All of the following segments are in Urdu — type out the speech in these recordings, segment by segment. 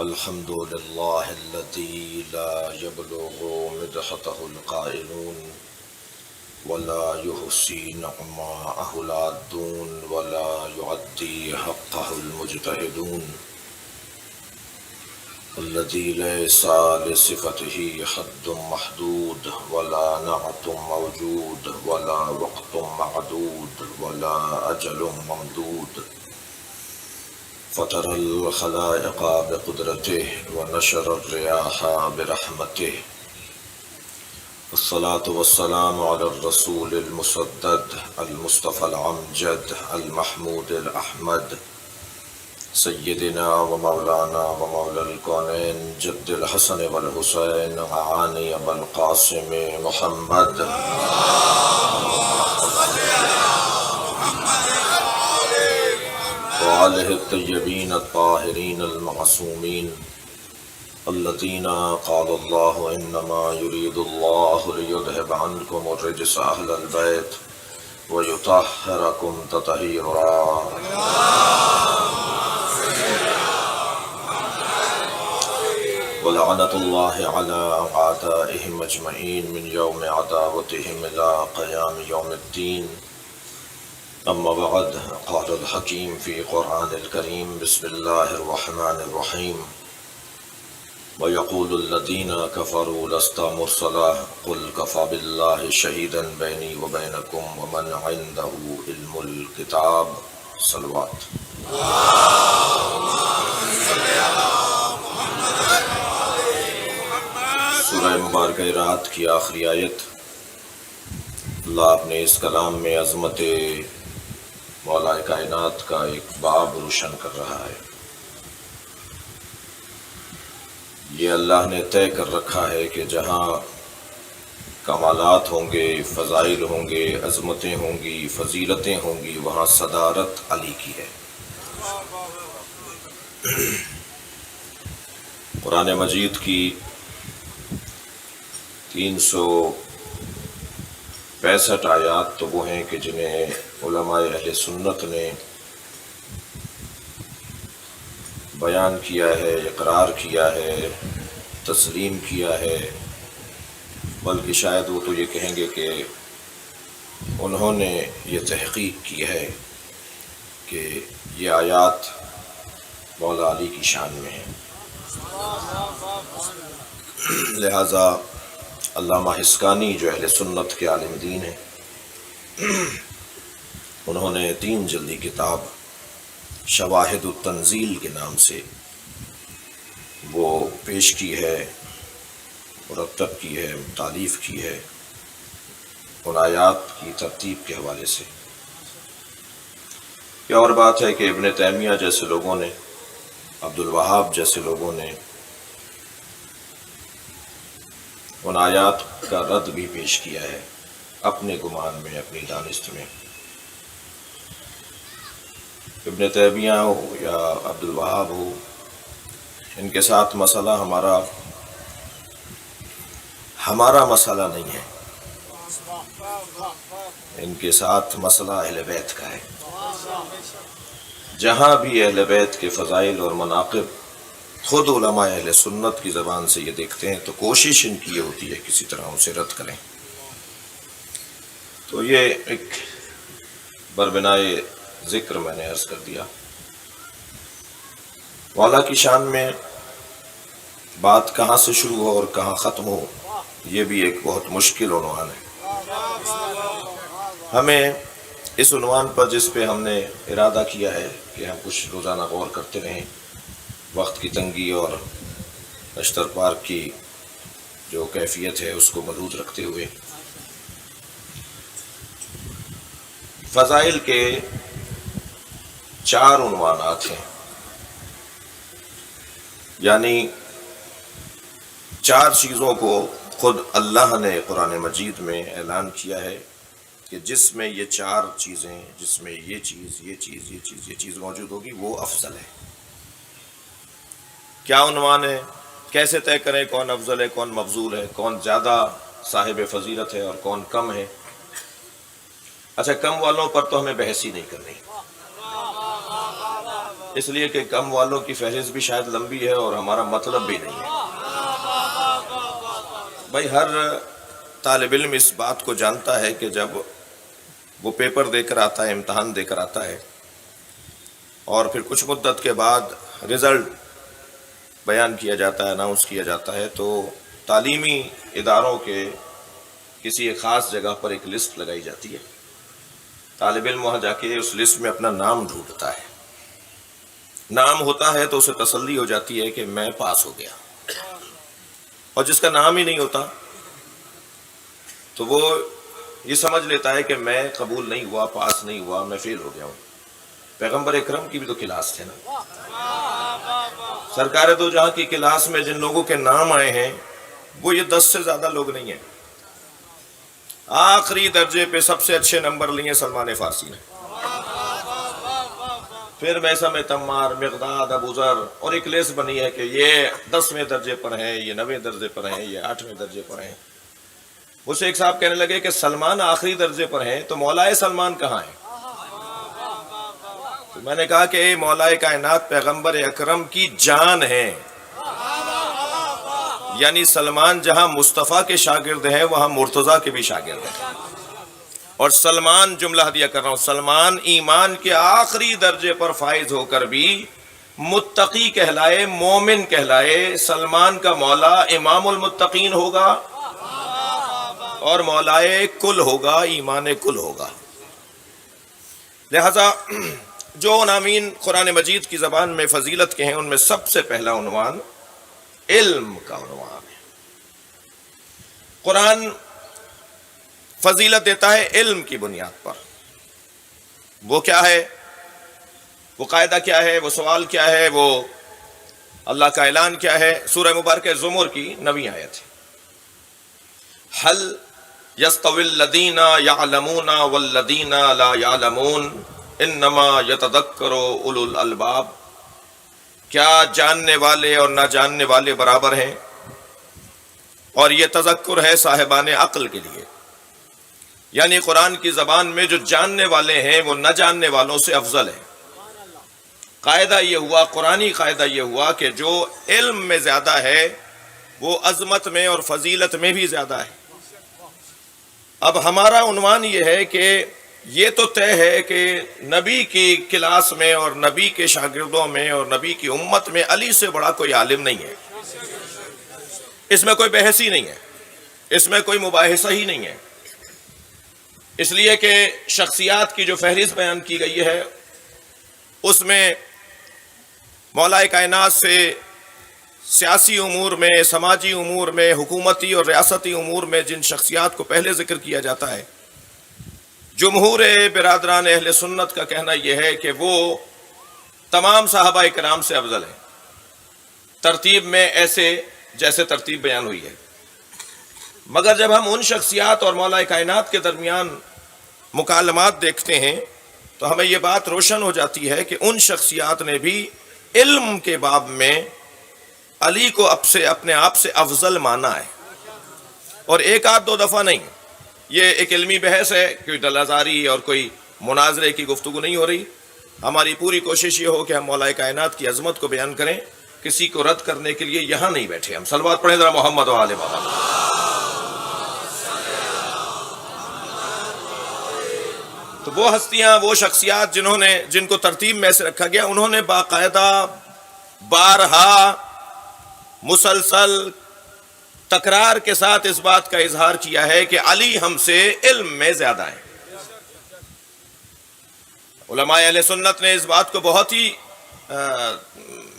الحمد لله الذي لا يبلغ مدحته القائلون ولا يحصي نعماءه العادون ولا يعدي حقه المجتهدون الذي ليس لصفته حد محدود ولا نعت موجود ولا وقت معدود ولا أجل ممدود فطر الخلائق بقدرته ونشر الرياح برحمته الصلاة والسلام على الرسول المسدد المصطفى العمجد المحمود الأحمد سيدنا ومولانا ومولى الكونين جد الحسن والحسين عاني أبا القاسم محمد وآله الطيبين الطاهرين المعصومين الذين قال الله إنما يريد الله ليذهب عنكم الرجس أهل البيت ويطهركم تطهيرا ولعنة الله على أعدائهم أجمعين من يوم عداوتهم إلى قيام يوم الدين أما بعد قال الحكيم في قرآن الكريم بسم الله الرحمن الرحيم ويقول الذين كفروا لست مرسلا قل كفى بالله شهيدا بيني وبينكم ومن عنده علم الكتاب صلوات سورہ مبارکہ رات کی آخری آیت اللہ اپنے اس کلام میں عظمت مولا کائنات کا ایک باب روشن کر رہا ہے۔ یہ اللہ نے طے کر رکھا ہے کہ جہاں کمالات ہوں گے، فضائل ہوں گے، عظمتیں ہوں گی، فضیلتیں ہوں گی، وہاں صدارت علی کی ہے۔ قرآن مجید کی 365 آیات تو وہ ہیں کہ جنہیں علماء اہل سنت نے بیان کیا ہے، اقرار کیا ہے، تسلیم کیا ہے، بلکہ شاید وہ تو یہ کہیں گے کہ انہوں نے یہ تحقیق کی ہے کہ یہ آیات مولا علی کی شان میں ہیں۔ لہٰذا علامہ حسکانی جو اہل سنت کے عالم دین ہیں، انہوں نے 3 جلدی کتاب شواہد التنزیل کے نام سے وہ پیش کی ہے، مرتب کی ہے، تالیف کی ہے، ان آیات کی ترتیب کے حوالے سے۔ یہ اور بات ہے کہ ابن تیمیہ جیسے لوگوں نے، عبد الوہاب جیسے لوگوں نے ان آیات کا رد بھی پیش کیا ہے اپنے گمان میں، اپنی دانست میں۔ ابن تیمیہ ہو یا عبد الوہاب ہو، ان کے ساتھ مسئلہ ہمارا مسئلہ نہیں ہے، ان کے ساتھ مسئلہ اہل بیت کا ہے۔ جہاں بھی اہل بیت کے فضائل اور مناقب خود علماء اہل سنت کی زبان سے یہ دیکھتے ہیں تو کوشش ان کی یہ ہوتی ہے کسی طرح اسے رد کریں۔ تو یہ ایک بربنائے ذکر میں نے عرض کر دیا۔ مولا کی شان میں بات کہاں سے شروع ہو اور کہاں ختم ہو، یہ بھی ایک بہت مشکل عنوان ہے۔ ہمیں اس عنوان پر جس پہ ہم نے ارادہ کیا ہے کہ ہم کچھ روزانہ غور کرتے رہیں، وقت کی تنگی اور نشتر پارک کی جو کیفیت ہے اس کو ملحوظ رکھتے ہوئے، فضائل کے 4 عنوانات ہیں، یعنی 4 چیزوں کو خود اللہ نے قرآن مجید میں اعلان کیا ہے کہ جس میں یہ 4 چیزیں، جس میں یہ چیز موجود ہوگی وہ افضل ہے۔ کیا عنوان ہے؟ کیسے طے کریں کون افضل ہے، کون مفضول ہے، کون زیادہ صاحب فضیلت ہے اور کون کم ہے؟ اچھا، کم والوں پر تو ہمیں بحث ہی نہیں کرنی، اس لیے کہ کم والوں کی فہرست بھی شاید لمبی ہے اور ہمارا مطلب بھی نہیں ہے۔ بھائی ہر طالب علم اس بات کو جانتا ہے کہ جب وہ پیپر دے کر آتا ہے، امتحان دے کر آتا ہے، اور پھر کچھ مدت کے بعد رزلٹ بیان کیا جاتا ہے، اناؤنس کیا جاتا ہے، تو تعلیمی اداروں کے کسی ایک خاص جگہ پر ایک لسٹ لگائی جاتی ہے۔ طالب علم وہاں جا کے اس لسٹ میں اپنا نام ڈھونڈتا ہے، نام ہوتا ہے تو اسے تسلی ہو جاتی ہے کہ میں پاس ہو گیا، اور جس کا نام ہی نہیں ہوتا تو وہ یہ سمجھ لیتا ہے کہ میں قبول نہیں ہوا، پاس نہیں ہوا، میں فیل ہو گیا ہوں۔ پیغمبر اکرم کی بھی تو کلاس تھے نا، سرکار دو جہاں کی کلاس میں جن لوگوں کے نام آئے ہیں وہ یہ 10 سے زیادہ لوگ نہیں ہیں۔ آخری درجے پہ سب سے اچھے نمبر لیے سلمان فارسی نے، پھر میثم تمار، مقداد، ابو ذر، اور ایک لسٹ بنی ہے کہ یہ 10ویں درجے پر ہیں، یہ 9ویں درجے پر ہیں، یہ 8ویں درجے پر ہیں۔ اسے ایک صاحب کہنے لگے کہ سلمان آخری درجے پر ہیں تو مولا سلمان کہاں ہیں؟ تو میں نے کہا کہ اے مولا کائنات، پیغمبر اکرم کی جان ہے، یعنی سلمان جہاں مصطفیٰ کے شاگرد ہیں وہاں مرتضیٰ کے بھی شاگرد ہیں۔ اور سلمان، جملہ ہدیہ کر رہا ہوں، سلمان ایمان کے آخری درجے پر فائز ہو کر بھی متقی کہلائے، مومن کہلائے۔ سلمان کا مولا امام المتقین ہوگا اور مولائے کل ہوگا، ایمان کل ہوگا۔ لہذا جو عناوین قرآن مجید کی زبان میں فضیلت کے ہیں ان میں سب سے پہلا عنوان علم کا عنوان ہے۔ قرآن فضیلت دیتا ہے علم کی بنیاد پر۔ وہ کیا ہے؟ وہ قاعدہ کیا ہے؟ وہ سوال کیا ہے؟ وہ اللہ کا اعلان کیا ہے؟ سورہ مبارکہ زمر کی 9ویں آیت ہے، حل یستوی الذین یعلمون والذین لا یعلمون انما یتذکر اولو الالباب، کیا جاننے والے اور نہ جاننے والے برابر ہیں؟ اور یہ تذکر ہے صاحبان عقل کے لیے، یعنی قرآن کی زبان میں جو جاننے والے ہیں وہ نہ جاننے والوں سے افضل ہیں۔ قاعدہ یہ ہوا، قرآنی قاعدہ یہ ہوا کہ جو علم میں زیادہ ہے وہ عظمت میں اور فضیلت میں بھی زیادہ ہے۔ اب ہمارا عنوان یہ ہے کہ یہ تو طے ہے کہ نبی کی کلاس میں اور نبی کے شاگردوں میں اور نبی کی امت میں علی سے بڑا کوئی عالم نہیں ہے، اس میں کوئی بحث ہی نہیں ہے، اس میں کوئی مباحثہ ہی نہیں ہے۔ اس لیے کہ شخصیات کی جو فہرست بیان کی گئی ہے اس میں مولا کائنات سے سیاسی امور میں، سماجی امور میں، حکومتی اور ریاستی امور میں جن شخصیات کو پہلے ذکر کیا جاتا ہے، جمہور برادران اہل سنت کا کہنا یہ ہے کہ وہ تمام صحابہ کرام سے افضل ہیں، ترتیب میں ایسے جیسے ترتیب بیان ہوئی ہے۔ مگر جب ہم ان شخصیات اور مولا کائنات کے درمیان مکالمات دیکھتے ہیں تو ہمیں یہ بات روشن ہو جاتی ہے کہ ان شخصیات نے بھی علم کے باب میں علی کو اپنے آپ سے افضل مانا ہے، اور ایک آدھ دو دفعہ نہیں۔ یہ ایک علمی بحث ہے، کوئی دلازاری اور کوئی مناظرے کی گفتگو نہیں ہو رہی۔ ہماری پوری کوشش یہ ہو کہ ہم مولا کائنات کی عظمت کو بیان کریں، کسی کو رد کرنے کے لیے یہاں نہیں بیٹھے۔ ہم صلوات پڑھیں ذرا محمد و آل محمد۔ تو وہ ہستیاں، وہ شخصیات جن کو ترتیب میں سے رکھا گیا، انہوں نے باقاعدہ بارہا مسلسل تکرار کے ساتھ اس بات کا اظہار کیا ہے کہ علی ہم سے علم میں زیادہ ہیں۔ علماء اہل سنت نے اس بات کو بہت ہی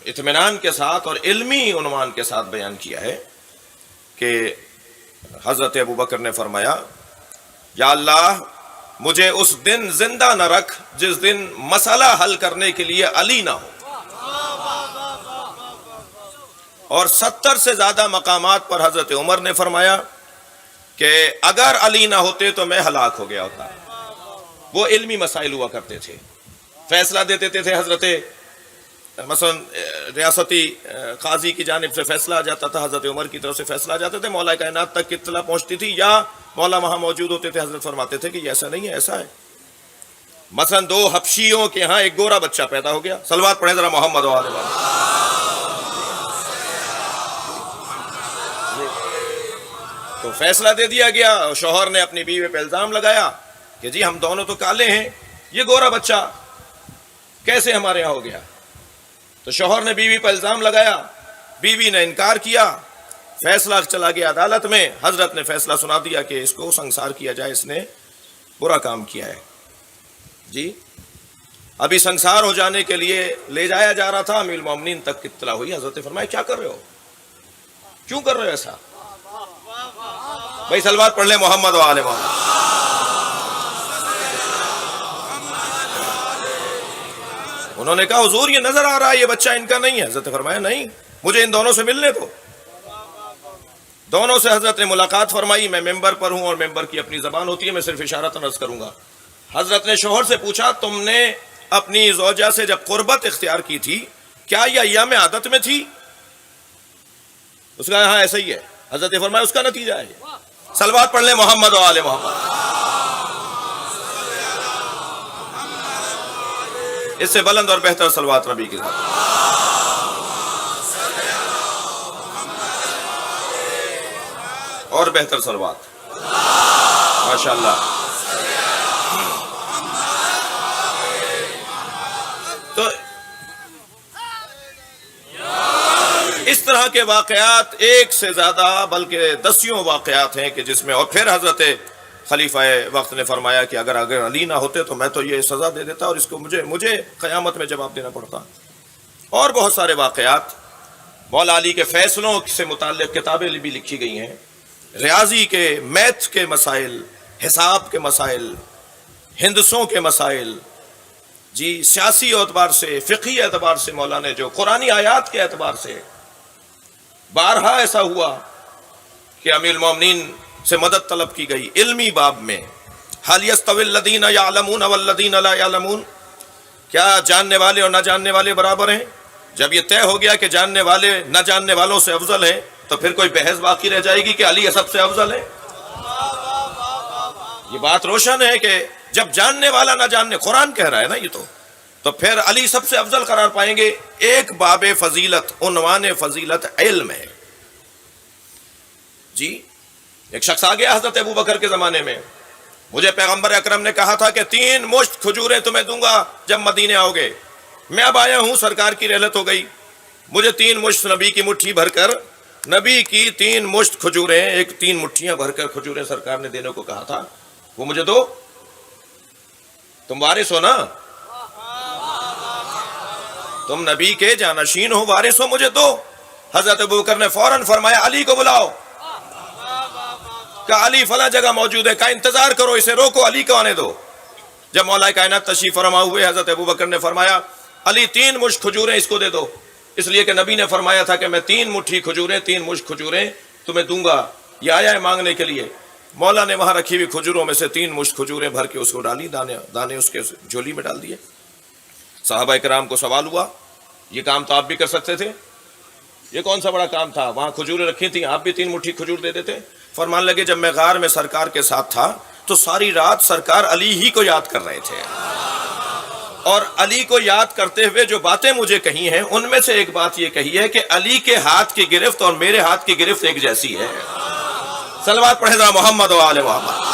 اطمینان کے ساتھ اور علمی عنوان کے ساتھ بیان کیا ہے کہ حضرت ابوبکر نے فرمایا، یا اللہ مجھے اس دن زندہ نہ رکھ جس دن مسئلہ حل کرنے کے لیے علی نہ ہو۔ اور 70 سے زیادہ مقامات پر حضرت عمر نے فرمایا کہ اگر علی نہ ہوتے تو میں ہلاک ہو گیا ہوتا۔ وہ علمی مسائل ہوا کرتے تھے، فیصلہ دیتے تھے حضرت، مثلا ریاستی قاضی کی جانب سے فیصلہ آ جاتا تھا، حضرت عمر کی طرف سے فیصلہ آ جاتے تھے، مولا کائنات تک اطلاع پہنچتی تھی، یا مولا وہاں موجود ہوتے تھے، حضرت فرماتے تھے کہ یہ ایسا نہیں ہے، ایسا ہے۔ مثلا 2 حبشیوں کے ہاں ایک گورا بچہ پیدا ہو گیا. صلوات پڑھیں ذرا محمد و آل محمد. تو فیصلہ دے دیا گیا. شوہر نے اپنی بیوی پہ الزام لگایا کہ جی ہم دونوں تو کالے ہیں, یہ گورا بچہ کیسے ہمارے یہاں ہو گیا. تو شوہر نے بیوی پر الزام لگایا, بیوی نے انکار کیا, فیصلہ چلا گیا عدالت میں. حضرت نے فیصلہ سنا دیا کہ اس کو سنسار کیا جائے, اس نے برا کام کیا ہے. جی ابھی سنسار ہو جانے کے لیے لے جایا جا رہا تھا, امیر المومنین تک اطلاع ہوئی. حضرت نے فرمایا کیا کر رہے ہو, کیوں کر رہے ہو ایسا؟ بھائی صلوات پڑھ لیں محمد و آل محمد. انہوں نے کہا حضور یہ نظر آ رہا ہے یہ بچہ ان کا نہیں ہے. حضرت نے فرمایا نہیں, مجھے ان دونوں سے ملنے دو. دونوں سے حضرت نے ملاقات فرمائی. میں ممبر پر ہوں اور ممبر کی اپنی زبان ہوتی ہے, میں صرف اشارتاً عرض کروں گا. حضرت نے شوہر سے پوچھا تم نے اپنی زوجہ سے جب قربت اختیار کی تھی کیا یہ ایام عادت میں تھی؟ اس کا ہاں ایسا ہی ہے. حضرت نے فرمایا اس کا نتیجہ ہے. صلوات پڑھ لیں محمد و آل محمد. اس سے بلند اور بہتر صلوات نبی کے ساتھ. اور بہتر صلوات ماشاءاللہ. تو اس طرح کے واقعات ایک سے زیادہ بلکہ دسیوں واقعات ہیں کہ جس میں, اور پھر حضرت خلیفہ وقت نے فرمایا کہ اگر علی نہ ہوتے تو میں تو یہ سزا دے دیتا اور اس کو مجھے قیامت میں جواب دینا پڑتا. اور بہت سارے واقعات. مولا علی کے فیصلوں سے متعلق کتابیں بھی لکھی گئی ہیں. ریاضی کے, میتھ کے مسائل, حساب کے مسائل, ہندسوں کے مسائل, جی سیاسی اعتبار سے, فقہی اعتبار سے مولا نے جو قرآنی آیات کے اعتبار سے بارہا ایسا ہوا کہ امیر المومنین سے مدد طلب کی گئی علمی باب میں. حل یستوی الذین یعلمون والذین لا یعلمون, کیا جاننے والے اور نہ جاننے والے برابر ہیں؟ جب یہ طے ہو گیا کہ جاننے والے نہ جاننے والوں سے افضل ہیں تو پھر کوئی بحث باقی رہ جائے گی کہ علی سب سے افضل ہے؟ یہ بات روشن ہے کہ جب جاننے والا نہ جاننے, قرآن کہہ رہا ہے نا یہ, تو پھر علی سب سے افضل قرار پائیں گے. ایک باب فضیلت, عنوان فضیلت علم ہے. جی ایک شخص آ گیا حضرت ابو بکر کے زمانے میں, مجھے پیغمبر اکرم نے کہا تھا کہ 3 مشت کھجوریں تمہیں دوں گا جب مدینے آؤ گے. میں اب آیا ہوں, سرکار کی رحلت ہو گئی, مجھے 3 مشت نبی کی مٹھی بھر کر, نبی کی 3 مشت کھجوریں, 3 مٹھیاں بھر کر کھجوریں سرکار نے دینے کو کہا تھا, وہ مجھے دو. تم وارث ہو نا, تم نبی کے جانشین ہو, وارث ہو, مجھے دو. حضرت ابوبکر نے فوراً فرمایا علی کو بلاؤ. کہ علی فلاں جگہ موجود ہے, کا انتظار کرو, اسے روکو, علی کو آنے دو. جب مولا کائنات تشریف فرما ہوئے, حضرت ابوبکر نے فرمایا علی 3 مشت کھجوریں اس کو دے دو, اس لیے کہ نبی نے فرمایا تھا کہ میں 3 مٹھی کھجوریں, 3 مشت کھجوریں تمہیں دوں گا. یہ آیا ہے مانگنے کے لیے. مولا نے وہاں رکھی ہوئی کھجوروں میں سے 3 مشت کھجوریں بھر کے اس کو ڈالی, دانے اس کے جھولی میں ڈال دیے. صحابہ کرام کو سوال ہوا یہ کام تو آپ بھی کر سکتے تھے, یہ کون سا بڑا کام تھا, وہاں کھجوریں رکھی تھیں, آپ بھی 3 مٹھی کھجور دے دیتے. فرمان لگے جب میں غار میں سرکار کے ساتھ تھا تو ساری رات سرکار علی ہی کو یاد کر رہے تھے, اور علی کو یاد کرتے ہوئے جو باتیں مجھے کہی ہیں ان میں سے ایک بات یہ کہی ہے کہ علی کے ہاتھ کی گرفت اور میرے ہاتھ کی گرفت ایک جیسی ہے. صلوات پڑھے ذرا محمد و آل محمد.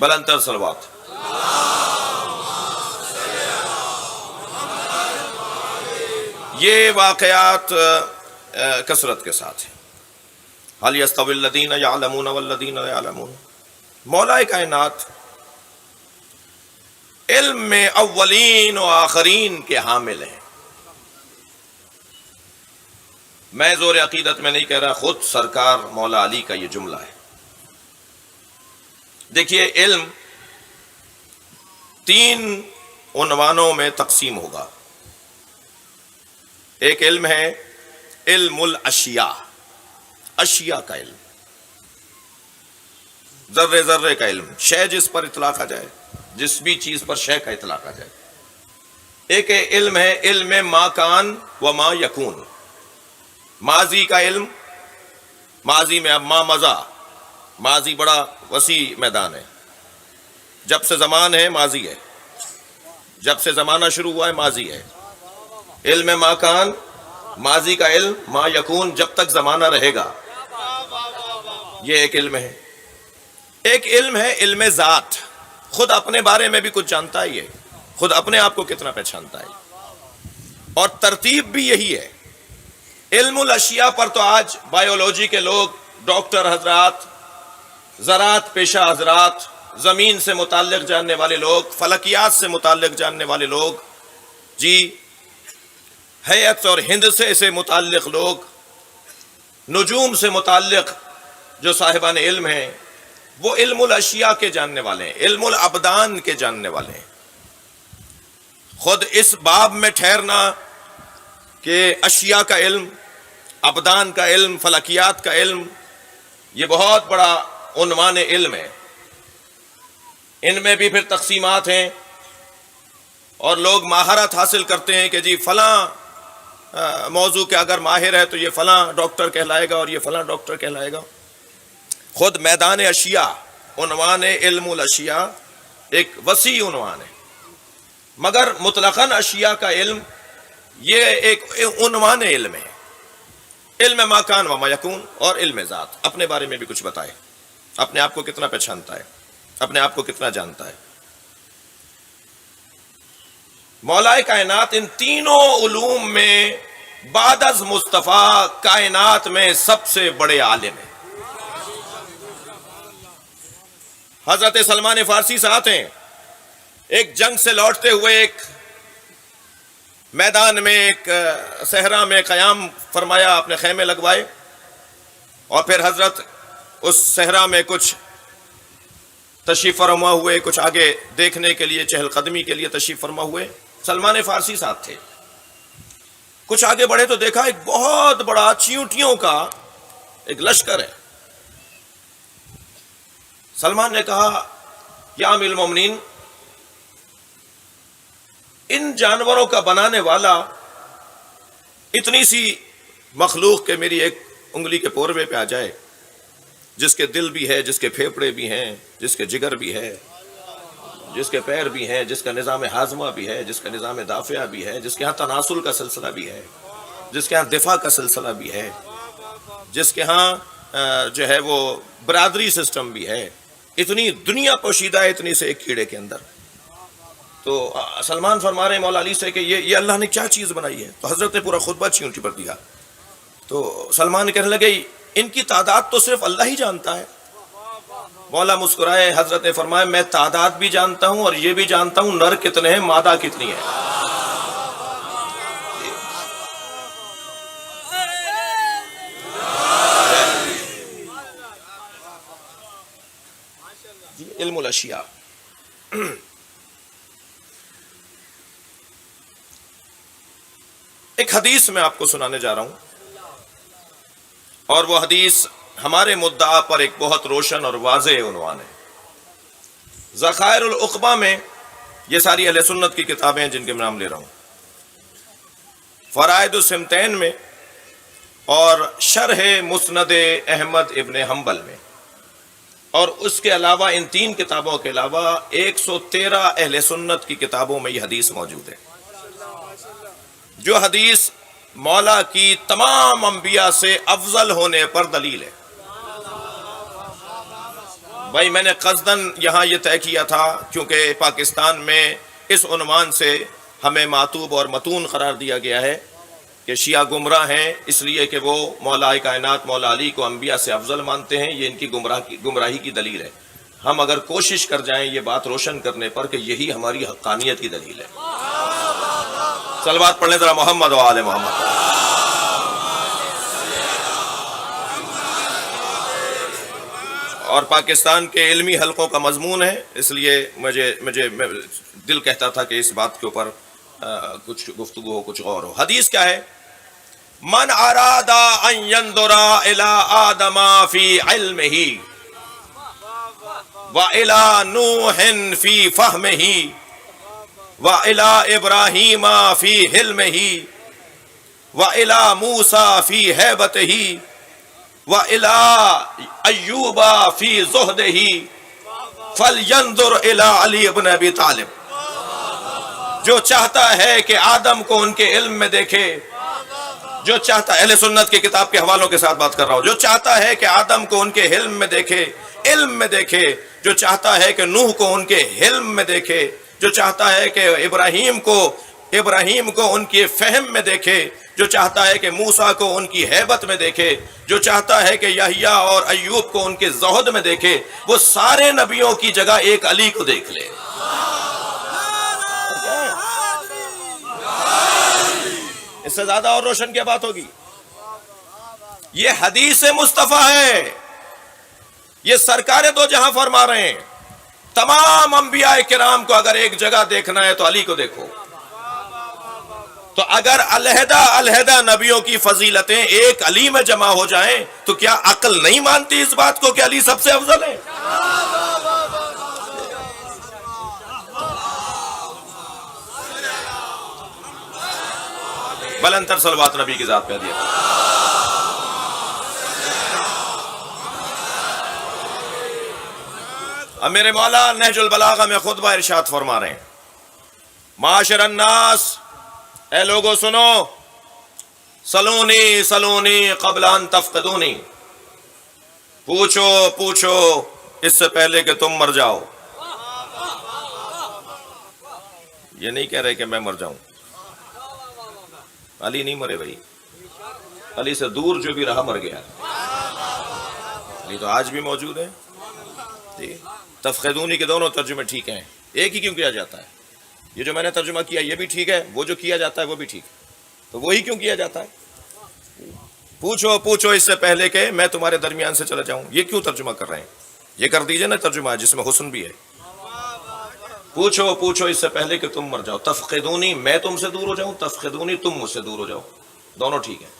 بلندتر صلوات. یہ واقعات کثرت کے ساتھ ہیں. حل یستوی الذین یعلمون والذین لا یعلمون. مولا کائنات علم میں اولین و آخرین کے حامل ہیں. میں زور عقیدت میں نہیں کہہ رہا، خود سرکار مولا علی کا یہ جملہ ہے۔ دیکھیے، علم 3 عنوانوں میں تقسیم ہوگا۔ ایک علم ہے علم الاشیاء، اشیاء کا علم، ذرے ذرے کا علم، شے جس پر اطلاق آ جائے، جس بھی چیز پر شے کا اطلاق آ جائے۔ ایک علم ہے علم ما کان و ما یکون، ماضی کا علم، ماضی میں اب ما مضی، ماضی بڑا وسیع میدان ہے، جب سے زمان ہے ماضی ہے، جب سے زمانہ شروع ہوا ہے ماضی ہے۔ علم ما کان، ماضی کا علم، ما یکون، جب تک زمانہ رہے گا، یہ ایک علم ہے۔ ایک علم ہے علم ذات، خود اپنے بارے میں بھی کچھ جانتا ہے، یہ خود اپنے آپ کو کتنا پہچانتا ہے، اور ترتیب بھی یہی ہے۔ علم الاشیاء پر تو آج بایولوجی کے لوگ، ڈاکٹر حضرات، زراعت پیشہ حضرات، زمین سے متعلق جاننے والے لوگ، فلکیات سے متعلق جاننے والے لوگ، جی ہیئت اور ہندسے سے متعلق لوگ، نجوم سے متعلق جو صاحبان علم ہیں، وہ علم الاشیاء کے جاننے والے ہیں، علم الابدان کے جاننے والے ہیں۔ خود اس باب میں ٹھہرنا کہ اشیاء کا علم، ابدان کا علم، فلکیات کا علم، یہ بہت بڑا عنوان علم ہے۔ ان میں بھی پھر تقسیمات ہیں، اور لوگ مہارت حاصل کرتے ہیں کہ جی فلاں موضوع کے اگر ماہر ہے تو یہ فلاں ڈاکٹر کہلائے گا اور یہ فلاں ڈاکٹر کہلائے گا۔ خود میدان اشیاء، عنوان علم الاشیاء ایک وسیع عنوان ہے، مگر مطلقاً اشیاء کا علم یہ ایک عنوان علم ہے۔ علم ما کان و ما یکون، اور علم ذات، اپنے بارے میں بھی کچھ بتائے، اپنے آپ کو کتنا پہچانتا ہے، اپنے آپ کو کتنا جانتا ہے۔ مولا کائنات ان تینوں علوم میں بعد از مصطفیٰ کائنات میں سب سے بڑے عالم ہیں۔ حضرت سلمان فارسی ساتھ ہیں، ایک جنگ سے لوٹتے ہوئے ایک میدان میں، ایک صحرا میں قیام فرمایا، اپنے خیمے لگوائے، اور پھر حضرت اس صحرا میں کچھ تشریف فرما ہوئے، کچھ آگے دیکھنے کے لیے، چہل قدمی کے لیے تشریف فرما ہوئے۔ سلمان فارسی ساتھ تھے، کچھ آگے بڑھے تو دیکھا ایک بہت بڑا چیونٹیوں کا ایک لشکر ہے۔ سلمان نے کہا، یا امیر المومنین، ان جانوروں کا بنانے والا اتنی سی مخلوق کہ میری ایک انگلی کے پوروے پہ آ جائے، جس کے دل بھی ہے، جس کے پھیپھڑے بھی ہیں، جس کے جگر بھی ہے، جس کے پیر بھی ہیں، جس کا نظام ہاضمہ بھی ہے، جس کا نظام دافعہ بھی ہے، جس کے ہاں تناسل کا سلسلہ بھی ہے، جس کے ہاں دفاع کا سلسلہ بھی ہے، جس کے ہاں جو ہے وہ برادری سسٹم بھی ہے، اتنی دنیا پوشیدہ ہے اتنی سے ایک کیڑے کے اندر۔ تو سلمان فرما رہے ہیں مولا علی سے کہ یہ اللہ نے کیا چیز بنائی ہے؟ تو حضرت نے پورا خطبہ چیونٹی پر دیا۔ تو سلمان کہنے لگے، ان کی تعداد تو صرف اللہ ہی جانتا ہے۔ مولا مسکرائے، حضرت نے فرمایا، میں تعداد بھی جانتا ہوں اور یہ بھی جانتا ہوں نر کتنے ہیں، مادہ کتنی ہے۔ علم الاشیاء۔ ایک حدیث میں آپ کو سنانے جا رہا ہوں، اور وہ حدیث ہمارے مدعا پر ایک بہت روشن اور واضح عنوان ہے۔ ذخائر العقبہ میں، یہ ساری اہل سنت کی کتابیں ہیں جن کے میں نام لے رہا ہوں، فرائض السمتین میں، اور شرح مسند احمد ابن حنبل میں، اور اس کے علاوہ ان 3 کتابوں کے علاوہ 113 اہل سنت کی کتابوں میں یہ حدیث موجود ہے، جو حدیث مولا کی تمام انبیاء سے افضل ہونے پر دلیل ہے۔ بھائی میں نے قصداً یہاں یہ طے کیا تھا کیونکہ پاکستان میں اس عنوان سے ہمیں معتوب اور متون قرار دیا گیا ہے کہ شیعہ گمراہ ہیں اس لیے کہ وہ مولا کائنات مولا علی کو انبیاء سے افضل مانتے ہیں، یہ ان کی گمراہی کی دلیل ہے۔ ہم اگر کوشش کر جائیں یہ بات روشن کرنے پر کہ یہی ہماری حقانیت کی دلیل ہے۔ صلوات پڑھنے ذرا محمد و آل محمد۔ اور پاکستان کے علمی حلقوں کا مضمون ہے، اس لیے مجھے دل کہتا تھا کہ اس بات کے اوپر کچھ گفتگو ہو، کچھ غور ہو۔ حدیث کیا ہے؟ من اراد ان ينظر الى آدم في علمه والى نوح في فهمه والى ابراہیم في حلمه والى موسى في هیبته والى ایوب في زہده فلینظر الى علی بن ابی طالب۔ جو چاہتا ہے کہ آدم کو ان کے علم میں دیکھے، جو چاہتا ہے، اہل سنت کی کتاب کے حوالوں کے ساتھ بات کر رہا ہوں، جو چاہتا ہے کہ آدم کو ان کے علم میں دیکھے، علم میں دیکھے، جو چاہتا ہے کہ نوح کو ان کے علم میں دیکھے، جو چاہتا ہے کہ ابراہیم کو ان کے فہم میں دیکھے، جو چاہتا ہے کہ موسیٰ کو ان کی ہیبت میں دیکھے، جو چاہتا ہے کہ یحییٰ اور ایوب کو ان کے زہد میں دیکھے، وہ سارے نبیوں کی جگہ ایک علی کو دیکھ لے۔ اس سے زیادہ اور روشن کیا بات ہوگی؟ یہ حدیث مصطفیٰ ہے، یہ سرکار دو جہاں فرما رہے ہیں۔ تمام انبیاء کرام کو اگر ایک جگہ دیکھنا ہے تو علی کو دیکھو۔ تو اگر علیحدہ نبیوں کی فضیلتیں ایک علی میں جمع ہو جائیں تو کیا عقل نہیں مانتی اس بات کو کہ علی سب سے افضل ہے؟ بلند تر صلوات نبی کی ذات پہ دیا۔ اب میرے مولا نہج البلاغہ میں خطبہ ارشاد فرما رہے ہیں، معاشر الناس، اے لوگوں سنو، سلونی سلونی قبل ان تفقدونی، پوچھو اس سے پہلے کہ تم مر جاؤ۔ یہ نہیں کہہ رہے کہ میں مر جاؤں، علی نہیں مرے بھائی، علی سے دور جو بھی رہا مر گیا، علی تو آج بھی موجود ہے۔ تفقدونی کے دونوں ترجمے ٹھیک ہیں، ایک ہی کیوں کیا جاتا ہے؟ یہ جو میں نے ترجمہ کیا یہ بھی ٹھیک ہے، وہ جو کیا جاتا ہے وہ بھی ٹھیک ہے، تو وہی کیوں کیا جاتا ہے؟ پوچھو اس سے پہلے کہ میں تمہارے درمیان سے چلا جاؤں، یہ کیوں ترجمہ کر رہے ہیں؟ یہ کر دیجئے نا ترجمہ جس میں حسن بھی ہے۔ پوچھو اس سے پہلے کہ تم مر جاؤ، تفقدونی میں تم سے دور ہو جاؤں، تفقدونی تم مجھ سے دور ہو جاؤ، دونوں ٹھیک ہیں۔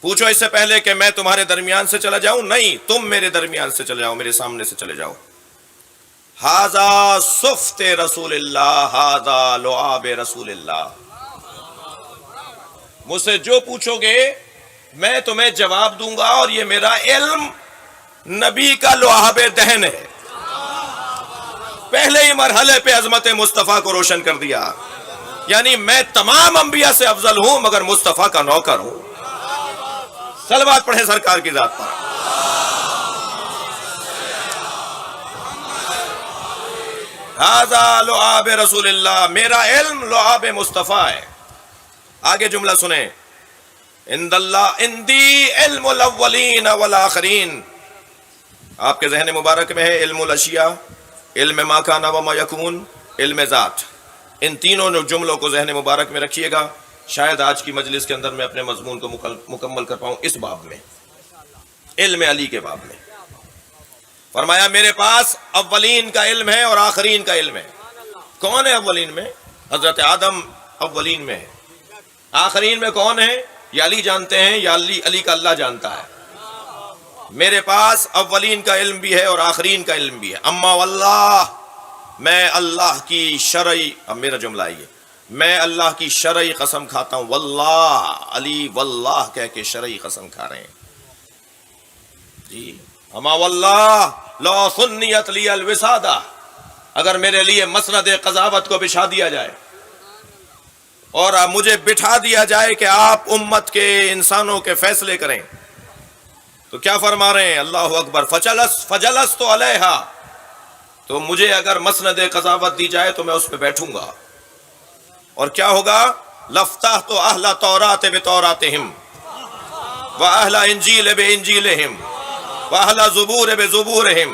پوچھو اس سے پہلے کہ میں تمہارے درمیان سے چلا جاؤں، نہیں، تم میرے درمیان سے چلے جاؤ، میرے سامنے سے چلے جاؤ۔ ھذا صفت رسول اللہ، ھذا لعاب رسول اللہ۔ مجھ سے جو پوچھو گے میں تمہیں جواب دوں گا، اور یہ میرا علم نبی کا لعاب دہن ہے۔ پہلے ہی مرحلے پہ عظمت مصطفیٰ کو روشن کر دیا، یعنی میں تمام انبیاء سے افضل ہوں مگر مصطفیٰ کا نوکر ہوں۔ صلوات پڑھیں سرکار کی ذات پر۔ ھذا لعاب رسول اللہ، میرا علم لعاب مصطفیٰ ہے۔ آگے جملہ سنیں، عندی علم الاولین والآخرین۔ آپ کے ذہن مبارک میں ہے علم الاشیاء، علم ما کان و ما یکون، علم ذات۔ ان تینوں جملوں کو ذہن مبارک میں رکھیے گا، شاید آج کی مجلس کے اندر میں اپنے مضمون کو مکمل کر پاؤں اس باب میں، علم علی کے باب میں۔ فرمایا میرے پاس اولین کا علم ہے اور آخرین کا علم ہے۔ کون ہے اولین میں؟ حضرت آدم اولین میں ہے۔ آخرین میں کون ہے؟ یہ علی جانتے ہیں، یا علی کا اللہ جانتا ہے۔ میرے پاس اولین کا علم بھی ہے اور آخرین کا علم بھی ہے۔ اما واللہ، میں اللہ کی شرعی، اب میرا جملہ ہے یہ، میں اللہ کی شرعی قسم کھاتا ہوں۔ واللہ، علی واللہ کہہ کے شرعی قسم کھا رہے ہیں جی۔ اما واللہ لو سنیت لی الوسادہ، اگر میرے لیے مسند قضاوت کو بچھا دیا جائے اور مجھے بٹھا دیا جائے کہ آپ امت کے انسانوں کے فیصلے کریں، تو کیا فرما رہے ہیں؟ اللہ اکبر۔ فجلست علیہا، تو مجھے اگر مسند قضاوت دی جائے تو میں اس پہ بیٹھوں گا، اور کیا ہوگا؟ لفتحت اہل تورات بتوراتہم واہل انجیل بانجیلہم واہل زبور بزبورہم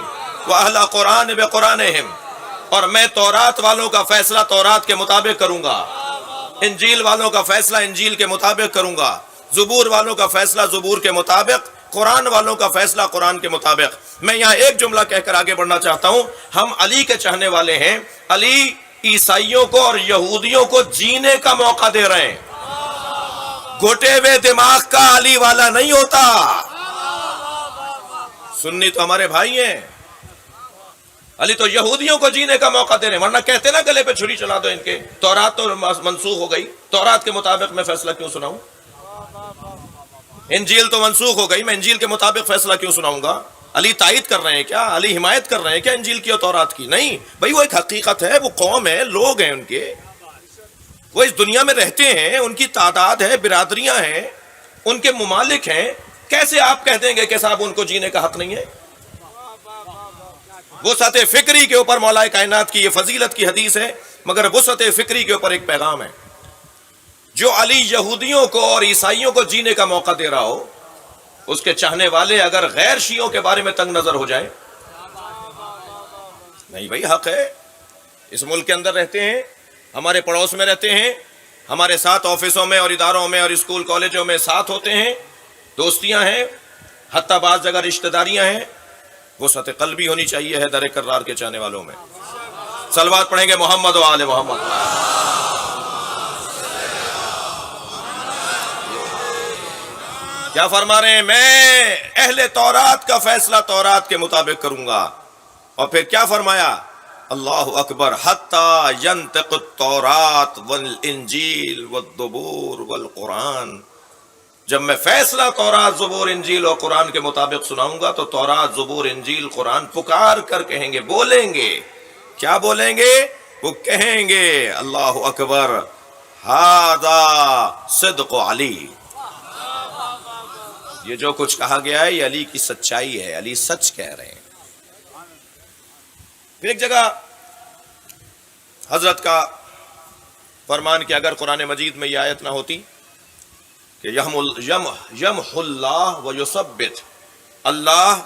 واہل قرآن بقرآنہم، اور میں تورات والوں کا فیصلہ تورات کے مطابق کروں گا، انجیل والوں کا فیصلہ انجیل کے مطابق کروں گا، زبور والوں کا فیصلہ زبور کے مطابق قرآن والوں کا فیصلہ قرآن کے مطابق. میں یہاں ایک جملہ کہہ کر آگے بڑھنا چاہتا ہوں. ہم علی کے چاہنے والے ہیں. علی عیسائیوں کو اور یہودیوں کو جینے کا موقع دے رہے ہیں. گھٹے ہوئے دماغ کا علی والا نہیں ہوتا. سنی تو ہمارے بھائی ہیں. علی تو یہودیوں کو جینے کا موقع دے رہے ہیں, ورنہ کہتے نا گلے پہ چھری چلا دو ان کے. تورات تو منسوخ ہو گئی, تورات کے مطابق میں فیصلہ کیوں سناؤں؟ انجیل تو منسوخ ہو گئی, میں انجیل کے مطابق فیصلہ کیوں سناؤں گا؟ علی تائید کر رہے ہیں کیا؟ علی حمایت کر رہے ہیں کیا انجیل کی اور تورات کی؟ نہیں بھائی, وہ ایک حقیقت ہے, وہ قوم ہے, لوگ ہیں ان کے, وہ اس دنیا میں رہتے ہیں, ان کی تعداد ہے, برادریاں ہیں, ان کے ممالک ہیں. کیسے آپ کہہ دیں گے کہ صاحب ان کو جینے کا حق نہیں ہے؟ وسعت فکری کے اوپر مولا کائنات کی یہ فضیلت کی حدیث ہے, مگر وسعت فکری کے اوپر ایک پیغام ہے. جو علی یہودیوں کو اور عیسائیوں کو جینے کا موقع دے رہا ہو, اس کے چاہنے والے اگر غیر شیعوں کے بارے میں تنگ نظر ہو جائیں, نہیں بھائی حق ہے, اس ملک کے اندر رہتے ہیں, ہمارے پڑوس میں رہتے ہیں, ہمارے ساتھ آفسوں میں اور اداروں میں اور اسکول کالجوں میں ساتھ ہوتے ہیں, دوستیاں ہیں, حتیٰ بعض جگہ رشتہ داریاں ہیں. وسعت قلبی ہونی چاہیے ہے در کرار کے چاہنے والوں میں. صلوات پڑھیں گے محمد و آل محمد. کیا فرما رہے ہیں؟ میں اہل تورات کا فیصلہ تورات کے مطابق کروں گا. اور پھر کیا فرمایا؟ اللہ اکبر. حتی ینطق التورات والانجیل والزبور والقرآن. جب میں فیصلہ تورات زبور انجیل اور قرآن کے مطابق سناؤں گا تو تورات زبور انجیل قرآن پکار کر کہیں گے, بولیں گے. کیا بولیں گے؟ وہ کہیں گے اللہ اکبر, ھذا صدق علی. یہ جو کچھ کہا گیا ہے یہ علی کی سچائی ہے, علی سچ کہہ رہے ہیں. پھر ایک جگہ حضرت کا فرمان کہ اگر قرآن مجید میں یہ آیت نہ ہوتی کہ یمحو اللہ و یثبت, اللہ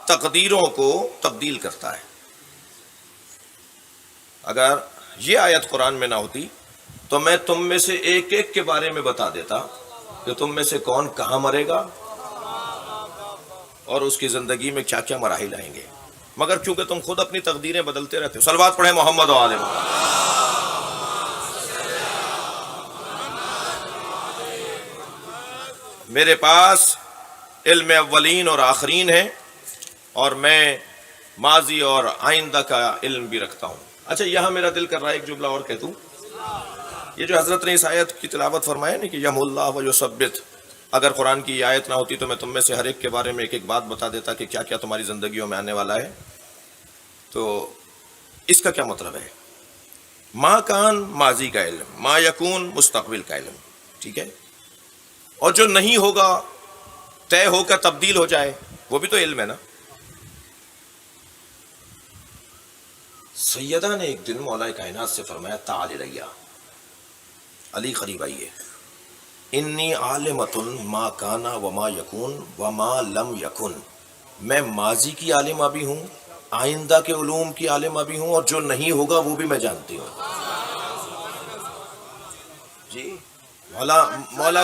تقدیروں کو تبدیل کرتا ہے, اگر یہ آیت قرآن میں نہ ہوتی تو میں تم میں سے ایک ایک کے بارے میں بتا دیتا کہ تم میں سے کون کہاں مرے گا اور اس کی زندگی میں کیا کیا مراحل آئیں گے. مگر کیونکہ تم خود اپنی تقدیریں بدلتے رہتے ہو. صلوات پڑھیں محمد و آل محمد. میرے پاس علم اولین اور آخرین ہے, اور میں ماضی اور آئندہ کا علم بھی رکھتا ہوں. اچھا, یہاں میرا دل کر رہا ہے ایک جملہ اور کہہ دوں. یہ جو حضرت نے اس آیت کی تلاوت فرمایا نا کہ یمحو اللہ و یثبت, اگر قرآن کی یہ آیت نہ ہوتی تو میں تم میں سے ہر ایک کے بارے میں ایک ایک بات بتا دیتا کہ کیا کیا تمہاری زندگیوں میں آنے والا ہے. تو اس کا کیا مطلب ہے؟ ما کان ماضی کا علم, ما یکون مستقبل کا علم, ٹھیک ہے, اور جو نہیں ہوگا طے ہو کر تبدیل ہو جائے وہ بھی تو علم ہے نا. سیدہ نے ایک دن مولا کائنات سے فرمایا تعال الیہ, علی قریب آئیے, انی عالمۃ ما کانا وما یکون وما لم یکن, میں ماضی کی عالمہ بھی ہوں, آئندہ کے علوم کی عالمہ بھی ہوں, اور جو نہیں ہوگا وہ بھی میں جانتی ہوں. جی مولا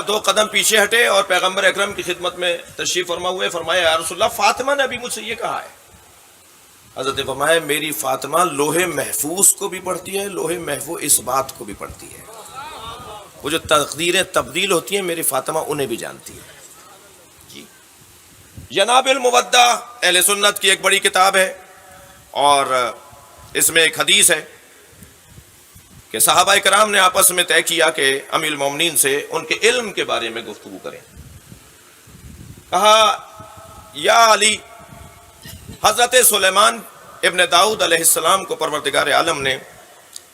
دو قدم پیچھے ہٹے اور پیغمبر اکرم کی خدمت میں تشریف فرما ہوئے. فرمایا یا رسول اللہ, فاطمہ نے ابھی مجھ سے یہ کہا ہے. حضرت نے فرمایا میری فاطمہ لوح محفوظ کو بھی پڑھتی ہے, لوح محفوظ اس بات کو بھی پڑھتی ہے. وہ جو تقدیریں تبدیل ہوتی ہیں میری فاطمہ انہیں بھی جانتی ہے. جی, جناب المودہ اہل سنت کی ایک بڑی کتاب ہے, اور اس میں ایک حدیث ہے کہ صحابہ کرام نے آپس میں طے کیا کہ امیر المومنین سے ان کے علم کے بارے میں گفتگو کریں. کہا یا علی, حضرت سلیمان ابن داؤد علیہ السلام کو پروردگار عالم نے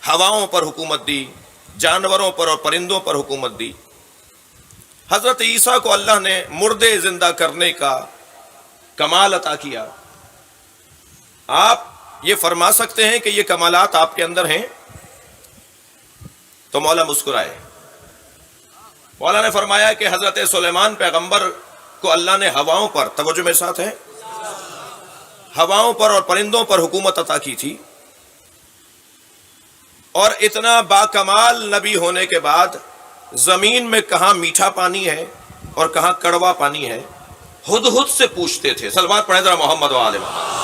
ہواؤں پر حکومت دی, جانوروں پر اور پرندوں پر حکومت دی. حضرت عیسیٰ کو اللہ نے مردے زندہ کرنے کا کمال عطا کیا. آپ یہ فرما سکتے ہیں کہ یہ کمالات آپ کے اندر ہیں؟ تو مولا مسکرائے. مولا نے فرمایا کہ حضرت سلیمان پیغمبر کو اللہ نے ہواؤں پر, توجہ میرے ساتھ ہے, ہواؤں پر اور پرندوں پر حکومت عطا کی تھی. اور اتنا باکمال نبی ہونے کے بعد زمین میں کہاں میٹھا پانی ہے اور کہاں کڑوا پانی ہے ہدہد سے پوچھتے تھے. سلوات پڑھیں ذرا محمد و آل محمد.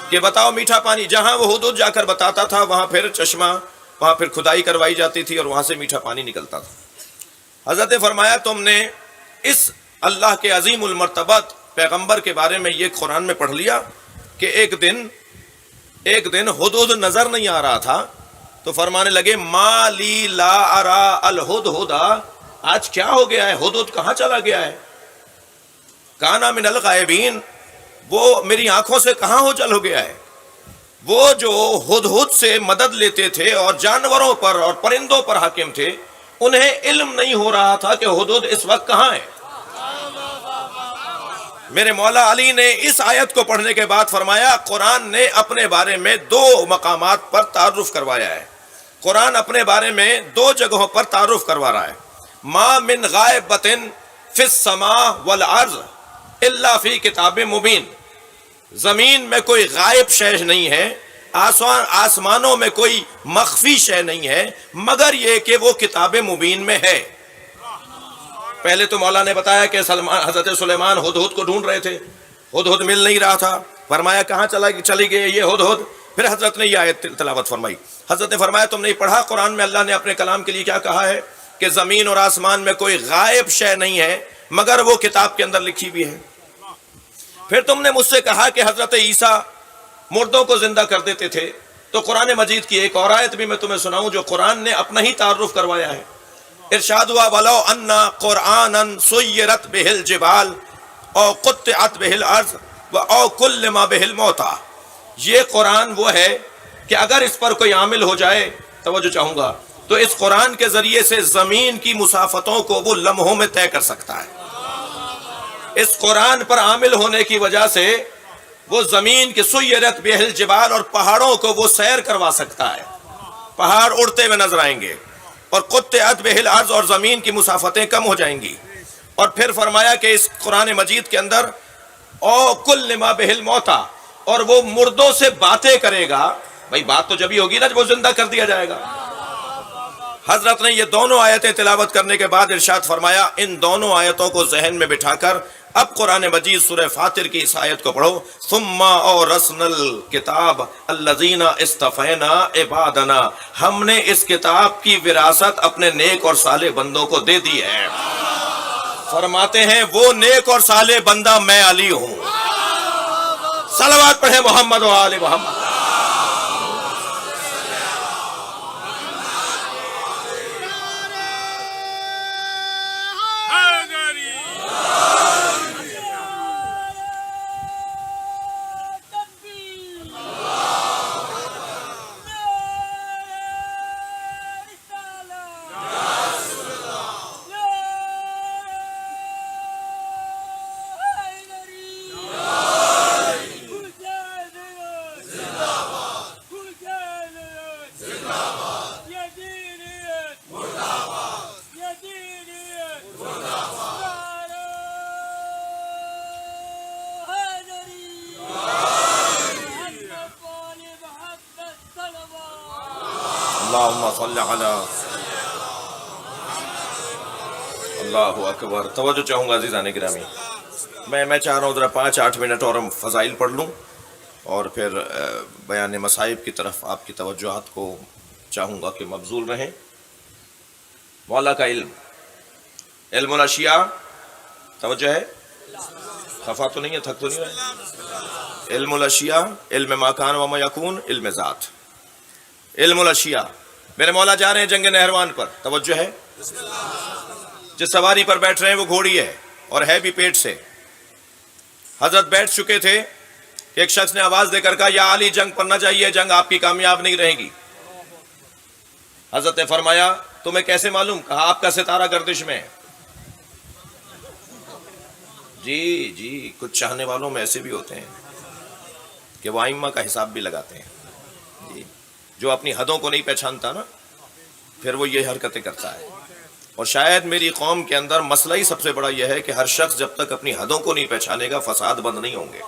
کہ بتاؤ میٹھا پانی. جہاں وہ ہدہد جا کر بتاتا تھا وہاں پھر چشمہ، وہاں پھر کھدائی کروائی جاتی تھی اور وہاں سے میٹھا پانی نکلتا تھا. حضرت فرمایا تم نے اس اللہ کے عظیم المرتبت پیغمبر کے بارے میں یہ قرآن میں پڑھ لیا کہ ایک دن ہدہد نظر نہیں آ رہا تھا تو فرمانے لگے ما لی لا ارا الہدہد، آج کیا ہو گیا ہے، ہدہد کہاں چلا گیا ہے. کانا من الغائبین، وہ میری آنکھوں سے کہاں ہو گیا ہے. وہ جو ہدہد سے مدد لیتے تھے اور جانوروں پر اور پرندوں پر حاکم تھے، انہیں علم نہیں ہو رہا تھا کہ ہدہد اس وقت کہاں ہے. میرے مولا علی نے اس آیت کو پڑھنے کے بعد فرمایا قرآن نے اپنے بارے میں 2 مقامات پر تعارف کروایا ہے. قرآن اپنے بارے میں 2 جگہوں پر تعارف کروا رہا ہے. ما من غائبۃ فی السماء والارض الا فی کتاب مبین. زمین میں کوئی غائب شے نہیں ہے، آسمانوں میں کوئی مخفی شے نہیں ہے، مگر یہ کہ وہ کتاب مبین میں ہے. پہلے تو مولا نے بتایا کہ حضرت سلیمان ہدہد کو ڈھونڈ رہے تھے، ہدہد مل نہیں رہا تھا. فرمایا کہاں چلی گئی یہ ہدہد. پھر حضرت نے یہ آیت تلاوت فرمائی. حضرت نے فرمایا تم نے پڑھا قرآن میں اللہ نے اپنے کلام کے لیے کیا کہا ہے کہ زمین اور آسمان میں کوئی غائب شے نہیں ہے مگر وہ کتاب کے اندر لکھی بھی ہے. پھر تم نے مجھ سے کہا کہ حضرت عیسیٰ مردوں کو زندہ کر دیتے تھے، تو قرآن مجید کی ایک اور آیت بھی میں تمہیں سناؤں جو قرآن نے اپنا ہی تعارف کروایا ہے. ارشاد ہوا وَلَوْ أَنَّ قُرْآنًا سُيِّرَتْ بِهِ الْجِبَالُ أَوْ قُطِّعَتْ بِهِ الْأَرْضُ أَوْ كُلِّمَ بِهِ الْمَوْتَىٰ. یہ قرآن وہ ہے کہ اگر اس پر کوئی عامل ہو جائے، توجہ چاہوں گا، تو اس قرآن کے ذریعے سے زمین کی مسافتوں کو وہ لمحوں میں طے کر سکتا ہے. اس قرآن پر عامل ہونے کی وجہ سے وہ زمین کی سُيِّرَتْ بِهِ الْجِبَالُ اور پہاڑوں کو وہ سیر کروا سکتا ہے، پہاڑ اڑتے ہوئے نظر آئیں گے. اور قطعت بہ الارض اور زمین کی مسافتیں کم ہو جائیں گی. اور پھر فرمایا کہ اس قرآن مجید کے اندر او کلم بہ الموتى، اور وہ مردوں سے باتیں کرے گا. بھائی بات تو جبھی ہوگی نا جب وہ زندہ کر دیا جائے گا. حضرت نے یہ دونوں آیتیں تلاوت کرنے کے بعد ارشاد فرمایا ان دونوں آیتوں کو ذہن میں بٹھا کر اب قرآن مجید سورہ فاطر کی اس آیت کو پڑھو. ثم اورثنا الکتاب الذین اصطفینا عبادنا، ہم نے اس کتاب کی وراثت اپنے نیک اور صالح بندوں کو دے دی ہے. فرماتے ہیں وہ نیک اور صالح بندہ میں علی ہوں. صلوات پڑھیں محمد و آل محمد. اللہم صل علی اللہ اکبر. توجہ چاہوں گا عزیزان گرامی، میں چاہ رہا ہوں ذرا 5-8 منٹ اور ہم فضائل پڑھ لوں اور پھر بیان مصائب کی طرف آپ کی توجہات کو چاہوں گا کہ مبذول رہیں. مولا کا علم الاشیاء، توجہ ہے، خفا تو نہیں ہے، تھک تو نہیں ہے. علم الاشیاء، علم ما کان و ما یکون، علم ذات. علم الاشیاء، میرے مولا جا رہے ہیں جنگ نہروان پر، توجہ ہے. جس سواری پر بیٹھ رہے ہیں وہ گھوڑی ہے اور ہے بھی پیٹ سے. حضرت بیٹھ چکے تھے کہ ایک شخص نے آواز دے کر کہا یا علی جنگ پر نہ جائیے، جنگ آپ کی کامیاب نہیں رہے گی. حضرت نے فرمایا تمہیں کیسے معلوم؟ کہا آپ کا ستارہ گردش میں ہے. جی کچھ چاہنے والوں میں ایسے بھی ہوتے ہیں کہ وہ ائمہ کا حساب بھی لگاتے ہیں. جی جو اپنی حدوں کو نہیں پہچانتا نا، پھر وہ یہ حرکتیں کرتا ہے. اور شاید میری قوم کے اندر مسئلہ ہی سب سے بڑا یہ ہے کہ ہر شخص جب تک اپنی حدوں کو نہیں پہچانے گا فساد بند نہیں ہوں گے.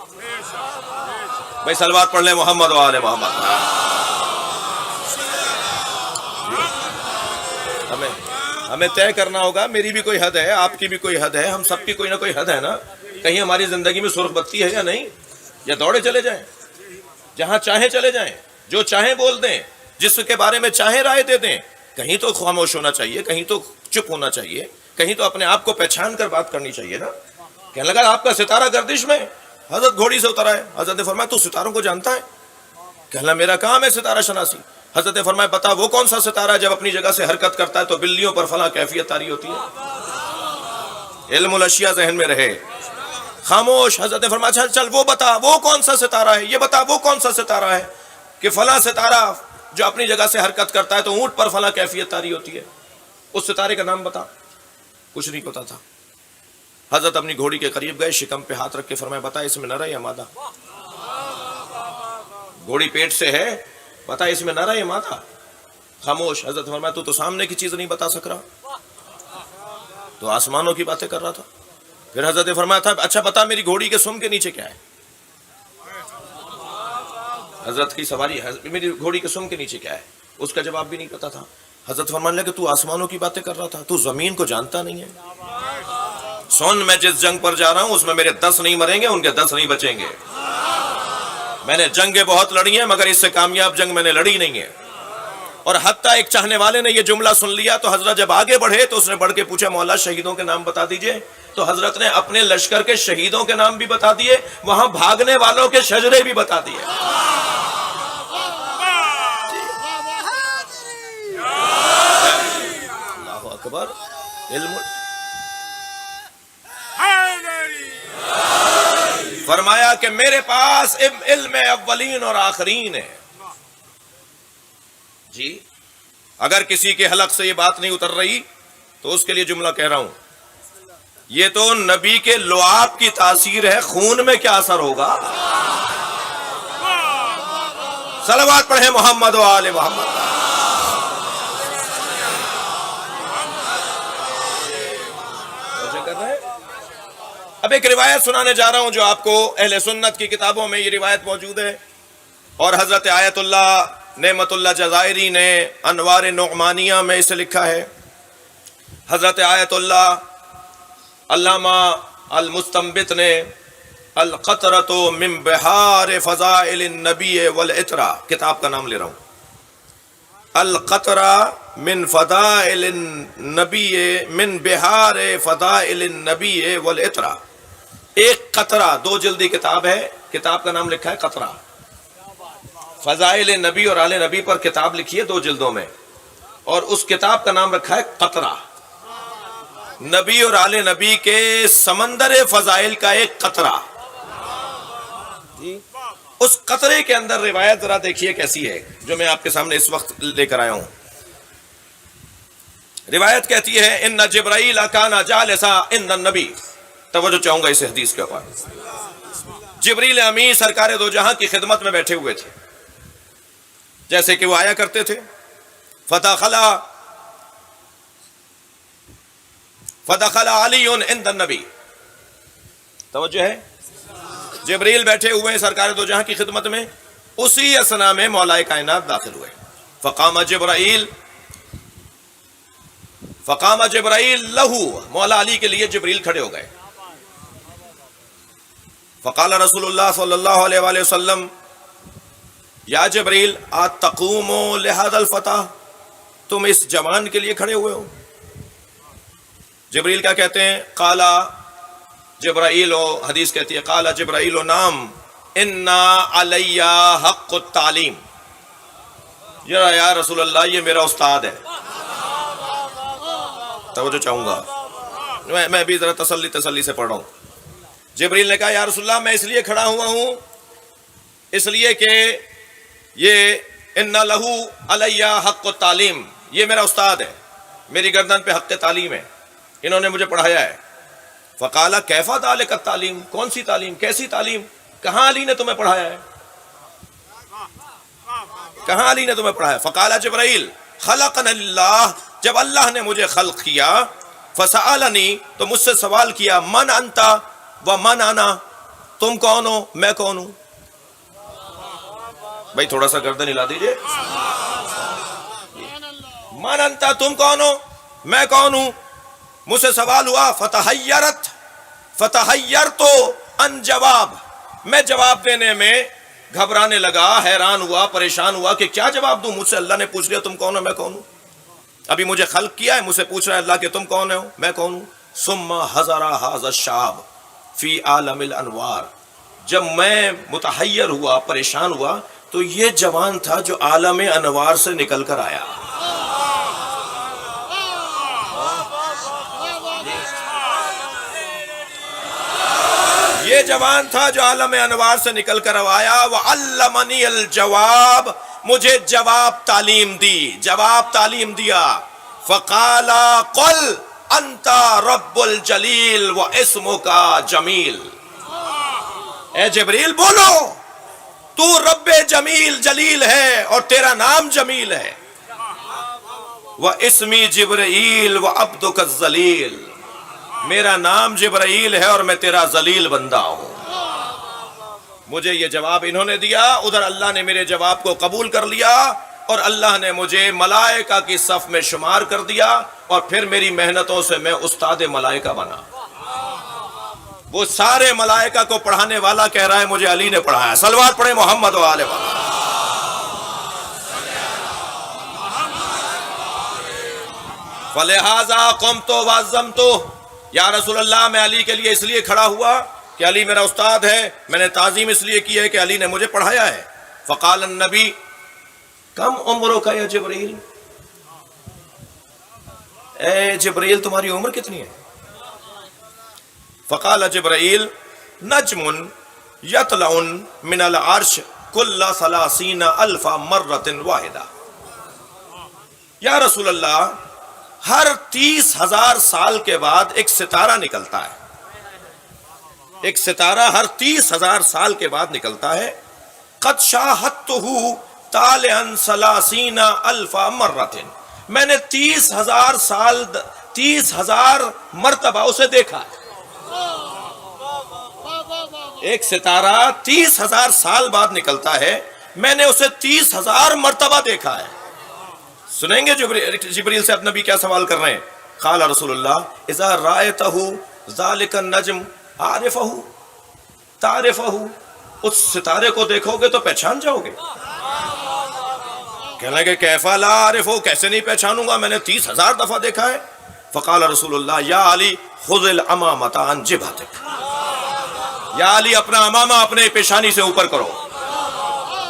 بھائی صلوات پڑھ لیں محمد و آل محمد. ہمیں طے کرنا ہوگا، میری بھی کوئی حد ہے، آپ کی بھی کوئی حد ہے، ہم سب کی کوئی نہ کوئی حد ہے نا. کہیں ہماری زندگی میں سرخ بتی ہے یا نہیں، یا دوڑے چلے جائیں، جہاں چاہیں چلے جائیں، جو چاہیں بول دیں، جس کے بارے میں چاہیں رائے دے دیں. کہیں تو خاموش ہونا چاہیے، کہیں تو چپ ہونا چاہیے، کہیں تو اپنے آپ کو پہچان کر بات کرنی چاہیے نا. کہنے لگا آپ کا ستارہ گردش میں. حضرت گھوڑی سے اترا ہے. حضرت نے فرمایا تو ستاروں کو جانتا ہے؟ کہنا میرا کام ہے ستارہ شناسی. حضرت نے فرمایا بتا وہ کون سا ستارہ جب اپنی جگہ سے حرکت کرتا ہے تو بلیوں پر فلاں کیفیت طاری ہوتی ہے. علم الاشیاء ذہن میں رہے. خاموش. حضرت نے فرمایا چل وہ بتا وہ کون سا ستارہ ہے، یہ بتا وہ کون سا ستارہ ہے کہ فلاں ستارہ جو اپنی جگہ سے حرکت کرتا ہے تو اونٹ پر فلاں کیفیت طاری ہوتی ہے. اس ستارے کا نام بتا. کچھ نہیں پتا تھا. حضرت اپنی گھوڑی کے قریب گئے، شکم پہ ہاتھ رکھ کے فرمایا بتا اس میں نر ہے یا مادہ؟ گھوڑی پیٹ سے ہے، بتا اس میں نر ہے یا مادہ؟ خاموش. حضرت فرمایا تو سامنے کی چیز نہیں بتا سک رہا، تو آسمانوں کی باتیں کر رہا تھا. پھر حضرت نے فرمایا تھا اچھا بتا میری گھوڑی کے سم کے نیچے کیا ہے؟ حضرت کی سواری میری گھوڑی کے سم کے نیچے کیا ہے، اس کا جواب بھی نہیں پتا تھا. حضرت فرمانے لگے تو آسمانوں کی باتیں کر رہا تھا، تو زمین کو جانتا نہیں ہے. سن میں جس جنگ پر جا رہا ہوں اس میں میرے 10 نہیں مریں گے، ان کے 10 نہیں بچیں گے. میں نے جنگیں بہت لڑی ہیں مگر اس سے کامیاب جنگ میں نے لڑی نہیں ہے. اور حتیٰ ایک چاہنے والے نے یہ جملہ سن لیا تو حضرت جب آگے بڑھے تو اس نے بڑھ کے پوچھا مولا شہیدوں کے نام بتا دیجئے. تو حضرت نے اپنے لشکر کے شہیدوں کے نام بھی بتا دیے، وہاں بھاگنے والوں کے شجرے بھی بتا دیے. اللہ اکبر. علم فرمایا کہ میرے پاس علم اولین اور آخرین ہے. جی اگر کسی کے حلق سے یہ بات نہیں اتر رہی تو اس کے لیے جملہ کہہ رہا ہوں، یہ تو نبی کے لعاب کی تاثیر ہے، خون میں کیا اثر ہوگا. صلوات پڑھیں محمد و آل محمد. اب ایک روایت سنانے جا رہا ہوں جو آپ کو اہل سنت کی کتابوں میں یہ روایت موجود ہے، اور حضرت آیت اللہ نعمت اللہ جزائری نے انوار نعمانیہ میں اسے لکھا ہے. حضرت آیت اللہ علامہ المستنبط نے القطرۃ من بحار فضائل النبی والعطرہ کتاب کا نام لے رہا ہوں. القطرہ من فضائل النبی من بحار فضائل النبی والعطرہ. ایک قطرہ، 2 جلدی کتاب ہے، کتاب کا نام لکھا ہے قطرہ. فضائل نبی اور آل نبی پر کتاب لکھی ہے 2 جلدوں میں، اور اس کتاب کا نام رکھا ہے قطرہ. نبی اور آل نبی کے سمندر فضائل کا ایک قطرہ. اس قطرے کے اندر روایت ذرا دیکھیے کیسی ہے جو میں آپ کے سامنے اس وقت لے کر آیا ہوں. روایت کہتی ہے ان جبرائیل کان جالسا عند النبی. توجہ چاہوں گا اس حدیث کے اوپر. جبریل امین سرکار دو جہاں کی خدمت میں بیٹھے ہوئے تھے، جیسے کہ وہ آیا کرتے تھے. فدخل علی عند النبی. توجہ ہے، جبریل بیٹھے ہوئے ہیں سرکار دو جہاں کی خدمت میں، اسی اثنا میں مولا کائنات داخل ہوئے. فقام جبرائیل لہو. مولا علی کے لیے جبریل کھڑے ہو گئے. فقال رسول اللہ صلی اللہ علیہ وآلہ وسلم یا جبریل اتقوم لہذا الفتى. تم اس جوان کے لیے کھڑے ہوئے ہو. جبریل کیا کہتے ہیں؟ قالا جبرائیل، حدیث کہتی ہے قالا جبرائیل نام انا علی حق التعلیم. یا رسول اللہ یہ میرا استاد ہے. توجہ چاہوں گا، میں بھی ذرا تسلی سے پڑھ رہا ہوں. جبریل نے کہا یا رسول اللہ میں اس لیے کھڑا ہوا ہوں اس لیے کہ یہ ان لہو علی حق التعلیم، یہ میرا استاد ہے، میری گردن پہ حق تعلیم ہے، انہوں نے مجھے پڑھایا ہے. فقال کیف ذلک التعلیم. کون سی تعلیم، کیسی تعلیم، کہاں علی نے تمہیں پڑھایا ہے، کہاں علی نے تمہیں پڑھایا. فقال جبرائیل خلقنا اللہ. جب اللہ نے مجھے خلق کیا، فسألنی تو مجھ سے سوال کیا، من انت و من انا. تم کون ہو، میں کون ہوں. بھائی تھوڑا سا گردن ہلا دیجئے. من انت، تم کون ہو؟ میں کون ہوں؟ مجھ سے سوال ہوا. فتحیرت ان جواب، میں جواب دینے میں گھبرانے لگا، حیران ہوا، پریشان ہوا کہ کیا جواب دوں. مجھ سے اللہ نے پوچھ لیا تم کون ہو، میں کون ہوں. ابھی مجھے خلق کیا ہے، مجھ سے پوچھ رہا ہے اللہ کہ تم کون ہو، میں کون ہوں. ثم حضر هذا الشاب فی عالم الانوار. جب میں متحیر ہوا، پریشان ہوا، تو یہ جوان تھا جو عالم انوار سے نکل کر آیا. یہ جوان تھا جو عالم انوار سے نکل کر آیا. وعلمنی الجواب، مجھے جواب تعلیم دی، جواب تعلیم دیا. فقال قل انت رب الجلیل واسمک جمیل. اے جبریل بولو، تو رب جمیل جلیل ہے اور تیرا نام جمیل ہے. واسمی جبرائیل وعبدک الذلیل، میرا نام جبرائیل ہے اور میں تیرا ذلیل بندہ ہوں. مجھے یہ جواب انہوں نے دیا. ادھر اللہ نے میرے جواب کو قبول کر لیا اور اللہ نے مجھے ملائکہ کی صف میں شمار کر دیا، اور پھر میری محنتوں سے میں استاد ملائکہ بنا. وہ سارے ملائکہ کو پڑھانے والا کہہ رہا ہے مجھے علی نے پڑھایا. صلوات پڑھیں محمد و آل محمد. فلہذا قمت وعظمت، یا رسول اللہ میں علی کے لیے اس لیے کھڑا ہوا کہ علی میرا استاد ہے، میں نے تعظیم اس لیے کی ہے کہ علی نے مجھے پڑھایا ہے. فقال النبی کم عمرک یا جبرائیل، اے جبرائیل تمہاری عمر کتنی ہے؟ فقال جبرائیل نجم یطلع من العرش کل 30,000 مرۃ واحدہ. یا رسول اللہ ہر 30,000 سال کے بعد ایک ستارہ نکلتا ہے، ایک ستارہ ہر 30,000 سال کے بعد نکلتا ہے. قد شاہدتہ طالعا 30,000 مرۃ، میں نے 30,000 مرتبہ اسے دیکھا ہے. ایک ستارہ 30,000 سال بعد نکلتا ہے، میں نے اسے 30,000 مرتبہ دیکھا ہے. سنیں گے جبریل سے اب نبی کیا سوال کر رہے ہیں. قال رسول اللہ اذا رأیتہ ذلک النجم عارفہ تعرفہ، اس ستارے کو دیکھو گے تو پہچان جاؤ گے. کہنے لگے کیفا لا عارفہ، کیسے نہیں پہچانوں گا، میں نے 30,000 دفعہ دیکھا ہے. فقال رسول اللہ یا علی خذ الامامۃ عن جبہتک، یا علی اپنا امامہ اپنے پیشانی سے اوپر کرو.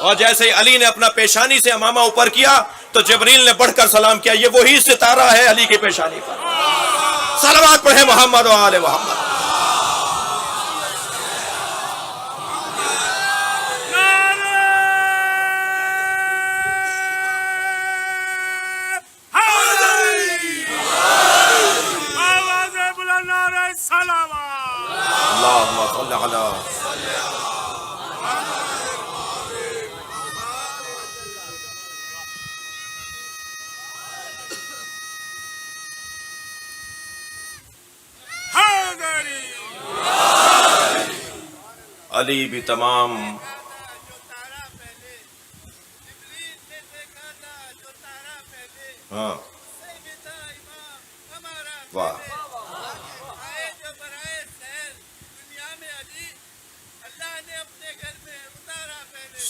اور جیسے علی نے اپنا پیشانی سے امامہ اوپر کیا تو جبریل نے بڑھ کر سلام کیا، یہ وہی ستارہ ہے علی کی پیشانی پر. صلوات پڑھیں محمد و آل محمد. اللہم صل علی علی بھی تمام ہاں واہ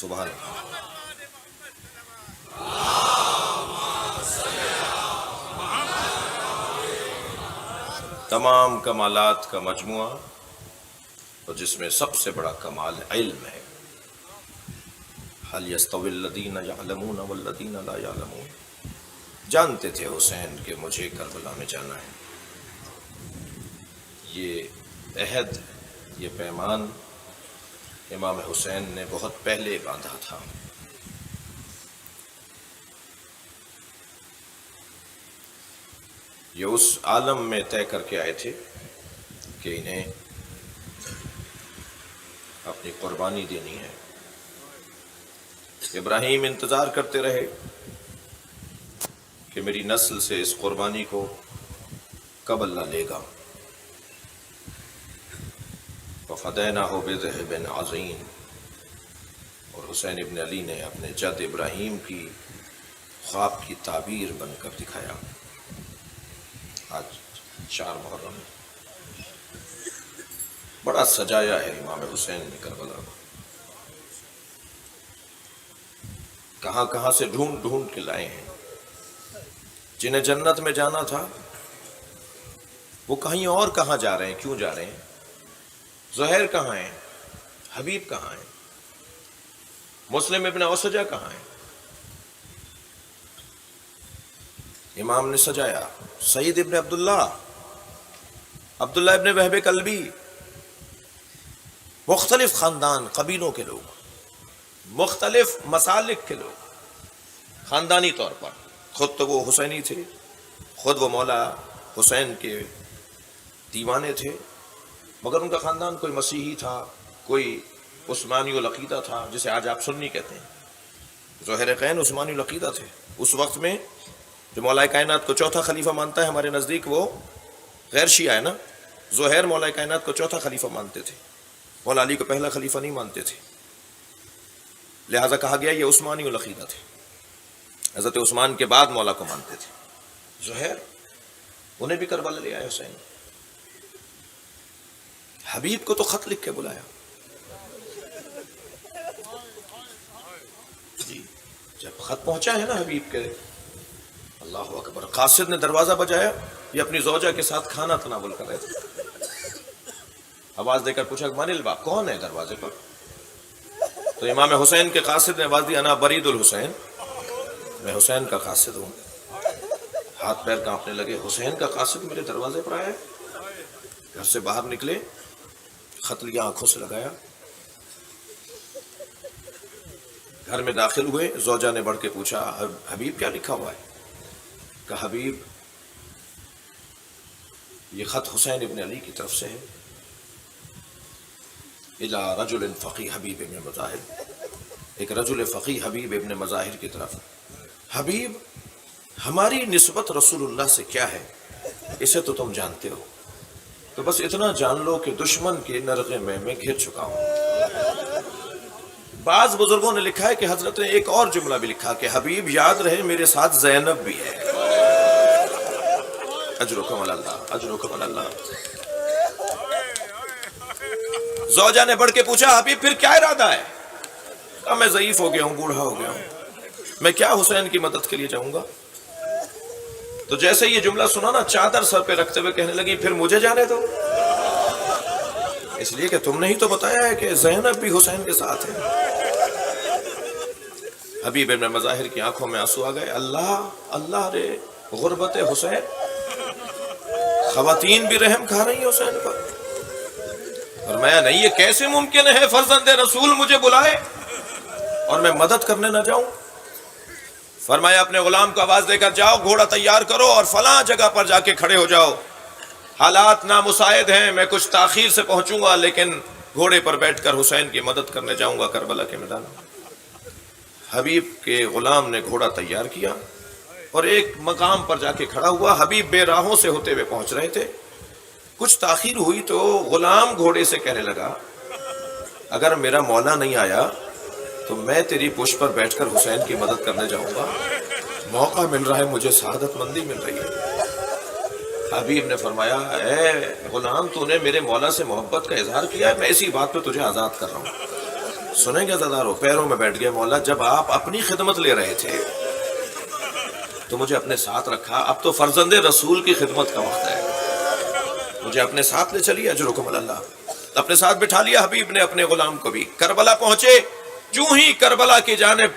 سبحان اللہ. تمام کمالات کا مجموعہ، اور جس میں سب سے بڑا کمال علم ہے. هل يستوي الذين يعلمون والذين لا يعلمون. جانتے تھے حسین کہ مجھے کربلا میں جانا ہے. یہ عہد، یہ پیمان امام حسین نے بہت پہلے باندھا تھا. یہ اس عالم میں طے کر کے آئے تھے کہ انہیں اپنی قربانی دینی ہے. ابراہیم انتظار کرتے رہے کہ میری نسل سے اس قربانی کو کب اللہ لے گا. وَفَدَيْنَاهُ بِذِبْحٍ عَظِيمٍ. اور حسین ابن علی نے اپنے جد ابراہیم کی خواب کی تعبیر بن کر دکھایا. آج 4 محرم بڑا سجایا ہے امام حسین نے کربلا کو. کہاں کہاں سے ڈھونڈ ڈھونڈ کے لائے ہیں. جنہیں جنت میں جانا تھا وہ کہیں اور کہاں جا رہے ہیں؟ کیوں جا رہے ہیں؟ زہیر کہاں ہیں؟ حبیب کہاں ہیں؟ مسلم ابن اوسجہ کہاں ہیں؟ امام نے سجایا. سعید ابن عبداللہ ابن وہب کلبی، مختلف خاندان قبیلوں کے لوگ، مختلف مسالک کے لوگ، خاندانی طور پر. خود تو وہ حسینی تھے، خود وہ مولا حسین کے دیوانے تھے، مگر ان کا خاندان کوئی مسیحی تھا، کوئی عثمانی العقیدہ تھا، جسے آج آپ سنی کہتے ہیں. ظہیر قین عثمانی العقیدہ تھے. اس وقت میں جو مولا کائنات کو چوتھا خلیفہ مانتا ہے ہمارے نزدیک وہ غیر شیعہ ہے نا. ظہیر مولا کائنات کو چوتھا خلیفہ مانتے تھے، مولا علی کو پہلا خلیفہ نہیں مانتے تھے، لہذا کہا گیا یہ عثمانی العقیدہ تھے. حضرت عثمان کے بعد مولا کو مانتے تھے. ظہیر انہیں بھی کربلا لے آئے حسین. حبیب کو تو خط لکھ کے بلایا. جی جب خط پہنچا ہے نا حبیب کے، اللہ اکبر، قاصد نے دروازہ بجایا. یہ اپنی زوجہ کے ساتھ کھانا تناول کر رہے تھے. آواز دے کر پوچھا من الباب، کون ہے دروازے پر؟ تو امام حسین کے قاصد نے آواز دی انا برید الحسین، میں حسین کا قاصد ہوں. ہاتھ پیر کانپنے لگے. حسین کا قاصد میرے دروازے پر آیا ہے. گھر سے باہر نکلے، خط لیا، آنکھوں سے لگایا، گھر میں داخل ہوئے. زوجہ نے بڑھ کے پوچھا حبیب کیا لکھا ہوا ہے؟ کہا حبیب یہ خط حسین ابن علی کی طرف سے ہے، الی رجل فقی حبیب ابن مظاہر، ایک رجل فقی حبیب ابن مظاہر کی طرف. حبیب ہماری نسبت رسول اللہ سے کیا ہے اسے تو تم جانتے ہو، تو بس اتنا جان لو کہ دشمن کے نرغے میں گھر چکا ہوں. بعض بزرگوں نے لکھا ہے کہ حضرت نے ایک اور جملہ بھی لکھا کہ حبیب یاد رہے میرے ساتھ زینب بھی ہے. اجرکم اللہ، اجرکم اللہ. زوجہ نے بڑھ کے پوچھا حبیب پھر کیا ارادہ ہے؟ کہا میں ضعیف ہو گیا ہوں، بوڑھا ہو گیا ہوں، میں کیا حسین کی مدد کے لیے جاؤں گا؟ تو جیسے یہ جملہ سنا نا، چادر سر پہ رکھتے ہوئے کہنے لگی پھر مجھے جانے دو، اس لیے کہ تم نے ہی تو بتایا ہے کہ زینب بھی حسین کے ساتھ ہے. حبیب ابن مظاہر کی آنکھوں میں آنسو آ گئے. اللہ اللہ رے غربت حسین، خواتین بھی رحم کھا رہی ہیں حسین پر. فرمایا نہیں، یہ کیسے ممکن ہے فرزند رسول مجھے بلائے اور میں مدد کرنے نہ جاؤں؟ فرمایا اپنے غلام کو آواز دے کر جاؤ، گھوڑا تیار کرو اور فلاں جگہ پر جا کے کھڑے ہو جاؤ. حالات نامساعد ہیں، میں کچھ تاخیر سے پہنچوں گا لیکن گھوڑے پر بیٹھ کر حسین کی مدد کرنے جاؤں گا کربلا کے میدان میں. حبیب کے غلام نے گھوڑا تیار کیا اور ایک مقام پر جا کے کھڑا ہوا. حبیب بے راہوں سے ہوتے ہوئے پہنچ رہے تھے. کچھ تاخیر ہوئی تو غلام گھوڑے سے کہنے لگا اگر میرا مولا نہیں آیا تو میں تیری پشت پر بیٹھ کر حسین کی مدد کرنے جاؤں گا. موقع مل رہا ہے مجھے، سعادت مندی مل رہی ہے. حبیب نے فرمایا اے غلام، تو نے میرے مولا سے محبت کا اظہار کیا ہے، میں اسی بات پہ تجھے آزاد کر رہا ہوں. سنیں گے زدارو؟ پیروں میں بیٹھ گئے. مولا جب آپ اپنی خدمت لے رہے تھے تو مجھے اپنے ساتھ رکھا، اب تو فرزند رسول کی خدمت کا وقت ہے، مجھے اپنے ساتھ لے چلیے. اجرکم اللہ. اپنے ساتھ بٹھا لیا حبیب نے اپنے غلام کو بھی. کربلا پہنچے. جو ہی کربلا کی جانب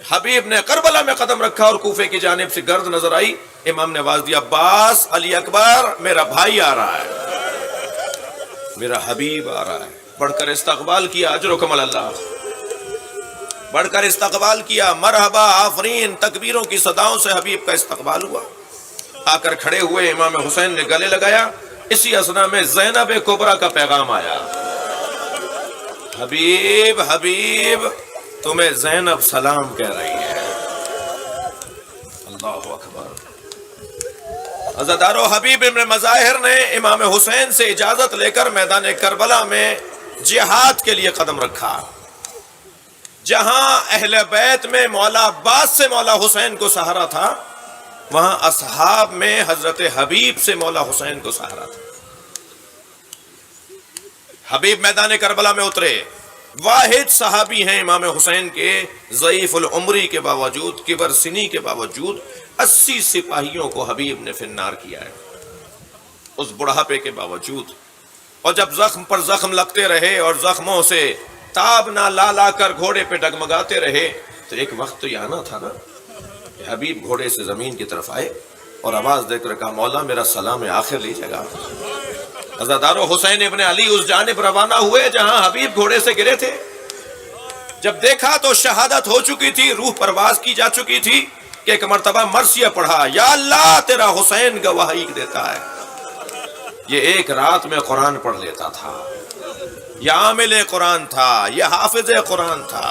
حبیب نے کربلا میں قدم رکھا اور کوفے کی جانب سے گرد نظر آئی، امام نے آواز دی عباس، علی اکبر، میرا بھائی آ رہا ہے، میرا حبیب آ رہا ہے. بڑھ کر استقبال کیا. اجرکم اللہ. بڑھ کر استقبال کیا. مرحبا، آفرین، تکبیروں کی صداؤں سے حبیب کا استقبال ہوا. آ کر کھڑے ہوئے. امام حسین نے گلے لگایا. اسی اثنا میں زینب کبریٰ کا پیغام آیا. حبیب حبیب تمہیں زینب سلام کہہ رہی ہے. اللہ اکبر. عزادارو، حبیب ابن مظاہر نے امام حسین سے اجازت لے کر میدان کربلا میں جہاد کے لیے قدم رکھا. جہاں اہل بیت میں مولا عباس سے مولا حسین کو سہارا تھا، وہاں اصحاب میں حضرت حبیب سے مولا حسین کو سہارا تھا۔ حبیب میدان کربلا میں اترے، واحد صحابی ہیں امام حسین کے، ضعیف العمری کے باوجود، کبر سنی کے باوجود 80 سپاہیوں کو حبیب نے فنار کیا ہے، اس بڑھاپے کے باوجود۔ اور جب زخم پر زخم لگتے رہے اور زخموں سے تاب نہ لا لا کر گھوڑے پہ ڈگمگاتے رہے، تو ایک وقت تو یہ آنا تھا نا کہ حبیب گھوڑے سے زمین کی طرف آئے اور آواز دے کر کہا مولا میرا سلام آخر لیجیے گا۔ عزادارو، حسین ابن علی اس جانب روانہ ہوئے جہاں حبیب گھوڑے سے گرے تھے۔ جب دیکھا تو شہادت ہو چکی تھی، روح پرواز کی جا چکی تھی کہ ایک مرتبہ مرثیہ پڑھا، یا اللہ تیرا حسین گواہی دیتا ہے، یہ ایک رات میں قرآن پڑھ لیتا تھا، یہ عامل قرآن تھا، یہ حافظ قرآن تھا،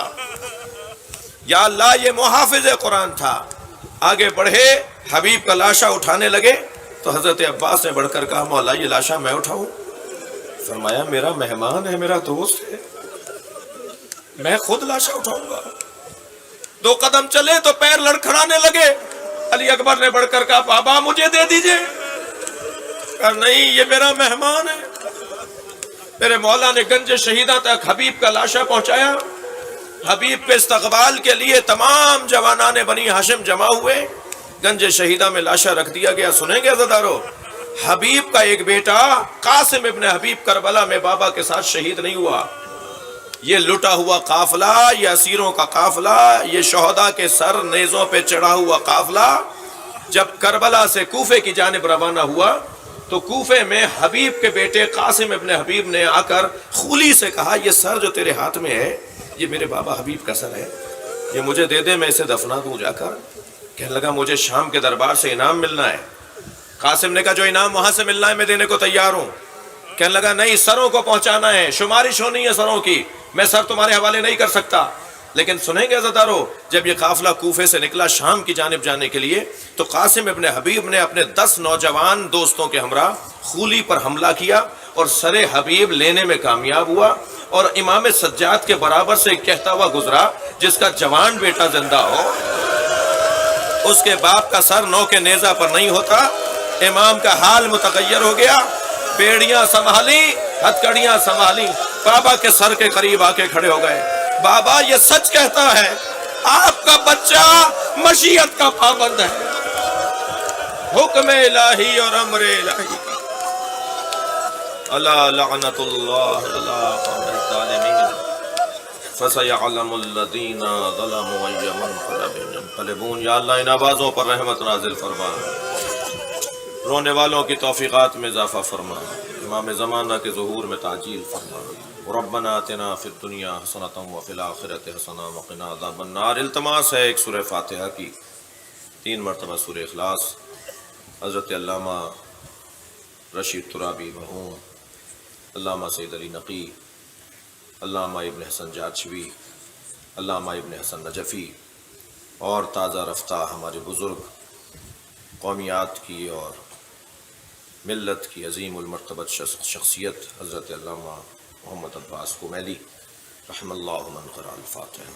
یا اللہ یہ محافظ قرآن تھا۔ آگے بڑھے، حبیب کا لاشا اٹھانے لگے تو حضرت عباس نے بڑھ کر کہا مولا یہ لاشا میں اٹھاؤں؟ فرمایا میرا مہمان ہے، میرا دوست ہے، میں خود لاشا اٹھاؤں گا۔ 2 قدم چلے تو پیر لڑکھڑانے لگے۔ علی اکبر نے بڑھ کر کہا بابا مجھے دے دیجئے۔ کہا نہیں یہ میرا مہمان ہے۔ میرے مولا نے گنج شہیدہ تک حبیب کا لاشا پہنچایا۔ حبیب پہ استقبال کے لیے تمام جوانان بنی ہاشم جمع ہوئے، گنج شہیدہ میں لاشا رکھ دیا گیا۔ سنیں گے عزادارو، حبیب کا ایک بیٹا قاسم ابن حبیب کربلا میں بابا کے ساتھ شہید نہیں ہوا۔ یہ لٹا ہوا قافلہ، یہ اسیروں کا قافلہ، یہ شہداء کے سر نیزوں پہ چڑھا ہوا قافلہ جب کربلا سے کوفے کی جانب روانہ ہوا تو کوفے میں حبیب کے بیٹے قاسم ابن حبیب نے آ کر خولی سے کہا یہ سر جو تیرے ہاتھ میں ہے یہ میرے بابا حبیب کا سر ہے، یہ مجھے دے دے، میں اسے دفنا دوں جا کر۔ کہنے لگا مجھے شام کے دربار سے انعام ملنا ہے۔ قاسم نے کہا جو انعام وہاں سے ملنا ہے میں دینے کو تیار ہوں۔ کہنے لگا نہیں، سروں کو پہنچانا ہے، شمارش ہونی ہے سروں کی، میں سر تمہارے حوالے نہیں کر سکتا۔ لیکن سنیں گے عزادارو، جب یہ قافلہ کوفے سے نکلا شام کی جانب جانے کے لیے تو قاسم ابن حبیب نے اپنے 10 نوجوان دوستوں کے ہمراہ خولی پر حملہ کیا اور سر حبیب لینے میں کامیاب ہوا، اور امام سجاد کے برابر سے کہتا ہوا گزرا جس کا جوان بیٹا زندہ ہو اس کے باپ کا سر نو کے نیزہ پر نہیں ہوتا۔ امام کا حال متغیر ہو گیا، بیڑیاں سنبھالی، ہتھکڑیاں سنبھالی، بابا کے سر کے قریب آ کے کھڑے ہو گئے۔ بابا یہ سچ کہتا ہے آپ کا بچہ مشیت کا پابند ہے، حکم الہی اور امر الہی کا۔ الا لعنت اللہ علی الظالمین فسيعلم الذين ظلموا أي منقلب ينقلبون۔ یا اللہ ان آوازوں پر رحمت نازل فرما، رونے والوں کی توفیقات میں اضافہ فرما، امام زمانہ کے ظہور میں تعجیل فرما۔ ربنا آتنا فی الدنیا حسنۃ وفی الآخرۃ حسنۃ وقنا عذاب النار۔ التماس ہے ایک سورہ فاتحہ کی 3 مرتبہ سورہ اخلاص حضرت علامہ رشید ترابی مرحوم، علامہ سید علی نقی، علامہ ابن حسن جاچوی، علامہ ابن حسن نجفی اور تازہ رفتہ ہمارے بزرگ قومیات کی اور ملت کی عظیم المرتبت شخصیت حضرت علامہ محمد عباس کمیلی رحم اللہ من قرأ الفاتحہ۔